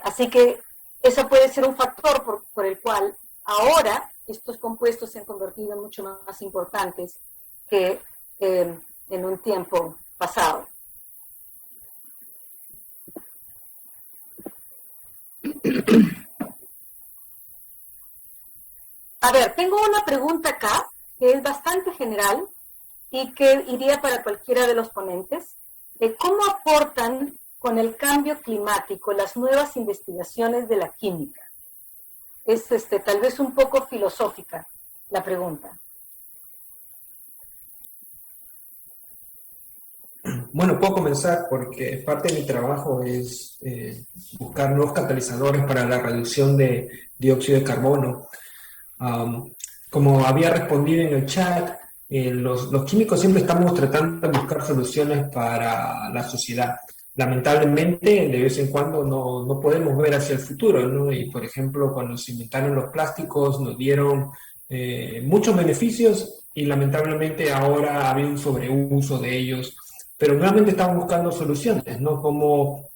Así que eso puede ser un factor por el cual ahora estos compuestos se han convertido en mucho más importantes que en un tiempo pasado. A ver, tengo una pregunta acá que es bastante general y que iría para cualquiera de los ponentes. ¿Cómo aportan con el cambio climático las nuevas investigaciones de la química? Es tal vez un poco filosófica la pregunta. Bueno, puedo comenzar porque parte de mi trabajo es buscar nuevos catalizadores para la reducción de dióxido de carbono. Como había respondido en el chat, los químicos siempre estamos tratando de buscar soluciones para la sociedad. Lamentablemente, de vez en cuando no podemos ver hacia el futuro, ¿no? Y, por ejemplo, cuando se inventaron los plásticos, nos dieron muchos beneficios y lamentablemente ahora ha habido un sobreuso de ellos. Pero nuevamente estamos buscando soluciones, ¿no? Como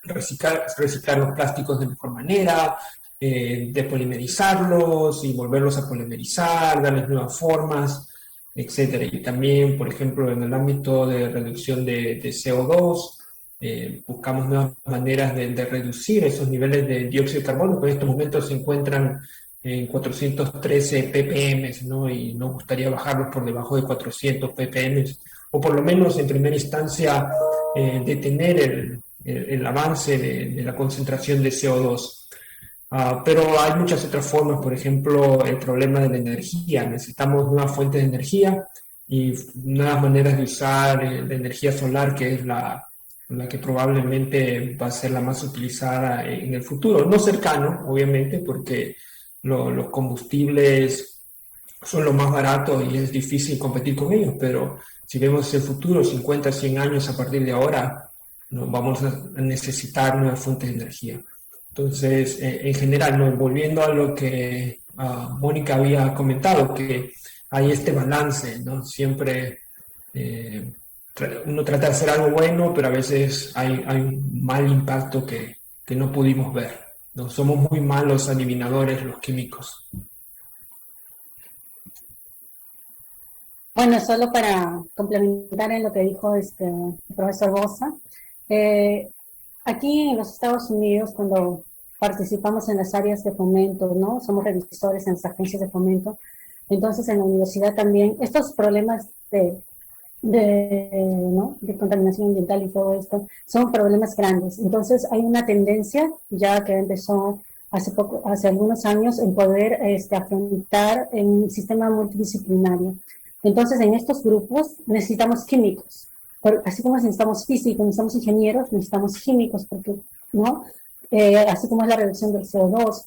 reciclar los plásticos de mejor manera, depolimerizarlos y volverlos a polimerizar, darles nuevas formas, etcétera. Y también, por ejemplo, en el ámbito de reducción de CO2, buscamos nuevas maneras de reducir esos niveles de dióxido de carbono, que en estos momentos se encuentran en 413 ppm, ¿no? Y nos gustaría bajarlos por debajo de 400 ppm, o por lo menos en primera instancia detener el avance de la concentración de CO2. Pero hay muchas otras formas, por ejemplo, el problema de la energía. Necesitamos nuevas fuentes de energía y nuevas maneras de usar la energía solar, que es la que probablemente va a ser la más utilizada en el futuro. No cercano, obviamente, porque los combustibles son lo más barato y es difícil competir con ellos, pero si vemos el futuro, 50, 100 años a partir de ahora, ¿no? Vamos a necesitar nuevas fuentes de energía. Entonces, en general, ¿no? Volviendo a lo que Mónica había comentado, que hay este balance, ¿no? Siempre uno trata de hacer algo bueno, pero a veces hay un mal impacto que no pudimos ver, ¿no? Somos muy malos adivinadores los químicos. Bueno, solo para complementar en lo que dijo el profesor Bosa, aquí en los Estados Unidos, cuando participamos en las áreas de fomento, ¿no? Somos revisores en las agencias de fomento. Entonces, en la universidad también, estos problemas ¿no? de contaminación ambiental y todo esto, son problemas grandes. Entonces, hay una tendencia, ya que empezó hace algunos años, en poder afrontar en un sistema multidisciplinario. Entonces, en estos grupos necesitamos químicos. Así como necesitamos físicos, necesitamos ingenieros, necesitamos químicos, porque, ¿no? Así como es la reducción del CO2,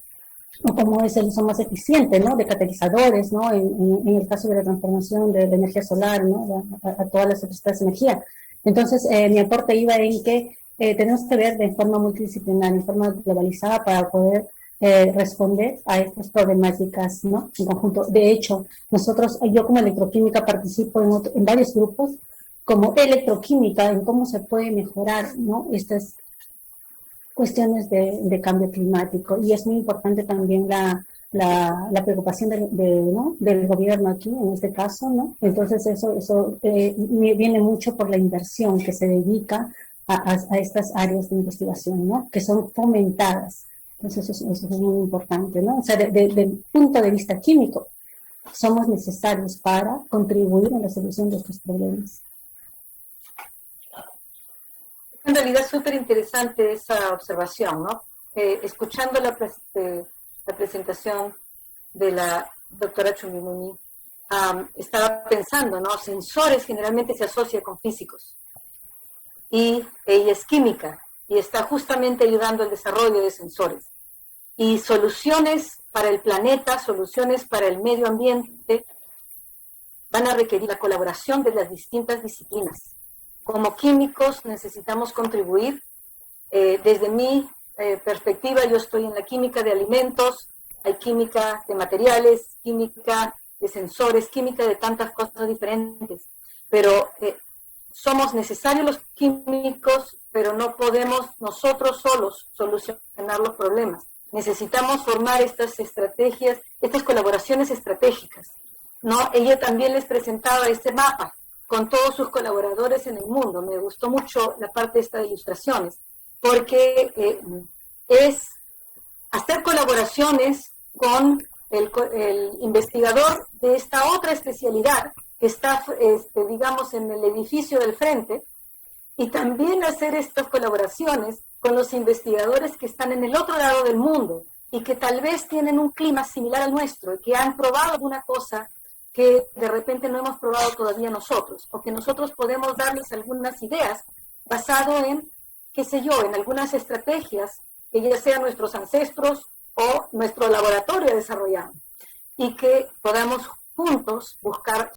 o como es el uso más eficiente, ¿no? De catalizadores, ¿no? En el caso de la transformación de energía solar, ¿no? A todas las otras clases de energía. Entonces, mi aporte iba en que tenemos que ver de forma multidisciplinaria, en forma globalizada, para poder responder a estas problemáticas, ¿no? En conjunto. De hecho, yo como electroquímica participo en varios grupos como electroquímica en cómo se puede mejorar, ¿no? Estas cuestiones de cambio climático. Y es muy importante también la preocupación ¿no? del gobierno aquí, en este caso, ¿no? Entonces eso viene mucho por la inversión que se dedica a estas áreas de investigación, ¿no? Que son fomentadas. Entonces eso es muy importante, ¿no? O sea, desde el punto de vista químico, somos necesarios para contribuir en la solución de estos problemas. En realidad es súper interesante esa observación, ¿no? Escuchando la presentación de la doctora Chumimuni, estaba pensando, ¿no? Sensores generalmente se asocia con físicos y ella es química y está justamente ayudando al desarrollo de sensores. Y soluciones para el planeta, soluciones para el medio ambiente, van a requerir la colaboración de las distintas disciplinas. Como químicos necesitamos contribuir. Desde mi perspectiva, yo estoy en la química de alimentos, hay química de materiales, química de sensores, química de tantas cosas diferentes. Pero somos necesarios los químicos, pero no podemos nosotros solos solucionar los problemas. Necesitamos formar estas estrategias, estas colaboraciones estratégicas, ¿no? Ella también les presentaba este mapa con todos sus colaboradores en el mundo. Me gustó mucho la parte esta de ilustraciones, porque es hacer colaboraciones con el investigador de esta otra especialidad que está, digamos, en el edificio del frente, y también hacer estas colaboraciones con los investigadores que están en el otro lado del mundo y que tal vez tienen un clima similar al nuestro y que han probado alguna cosa que de repente no hemos probado todavía nosotros, o que nosotros podemos darles algunas ideas basado en, qué sé yo, en algunas estrategias que ya sean nuestros ancestros o nuestro laboratorio desarrollado, y que podamos juntos buscar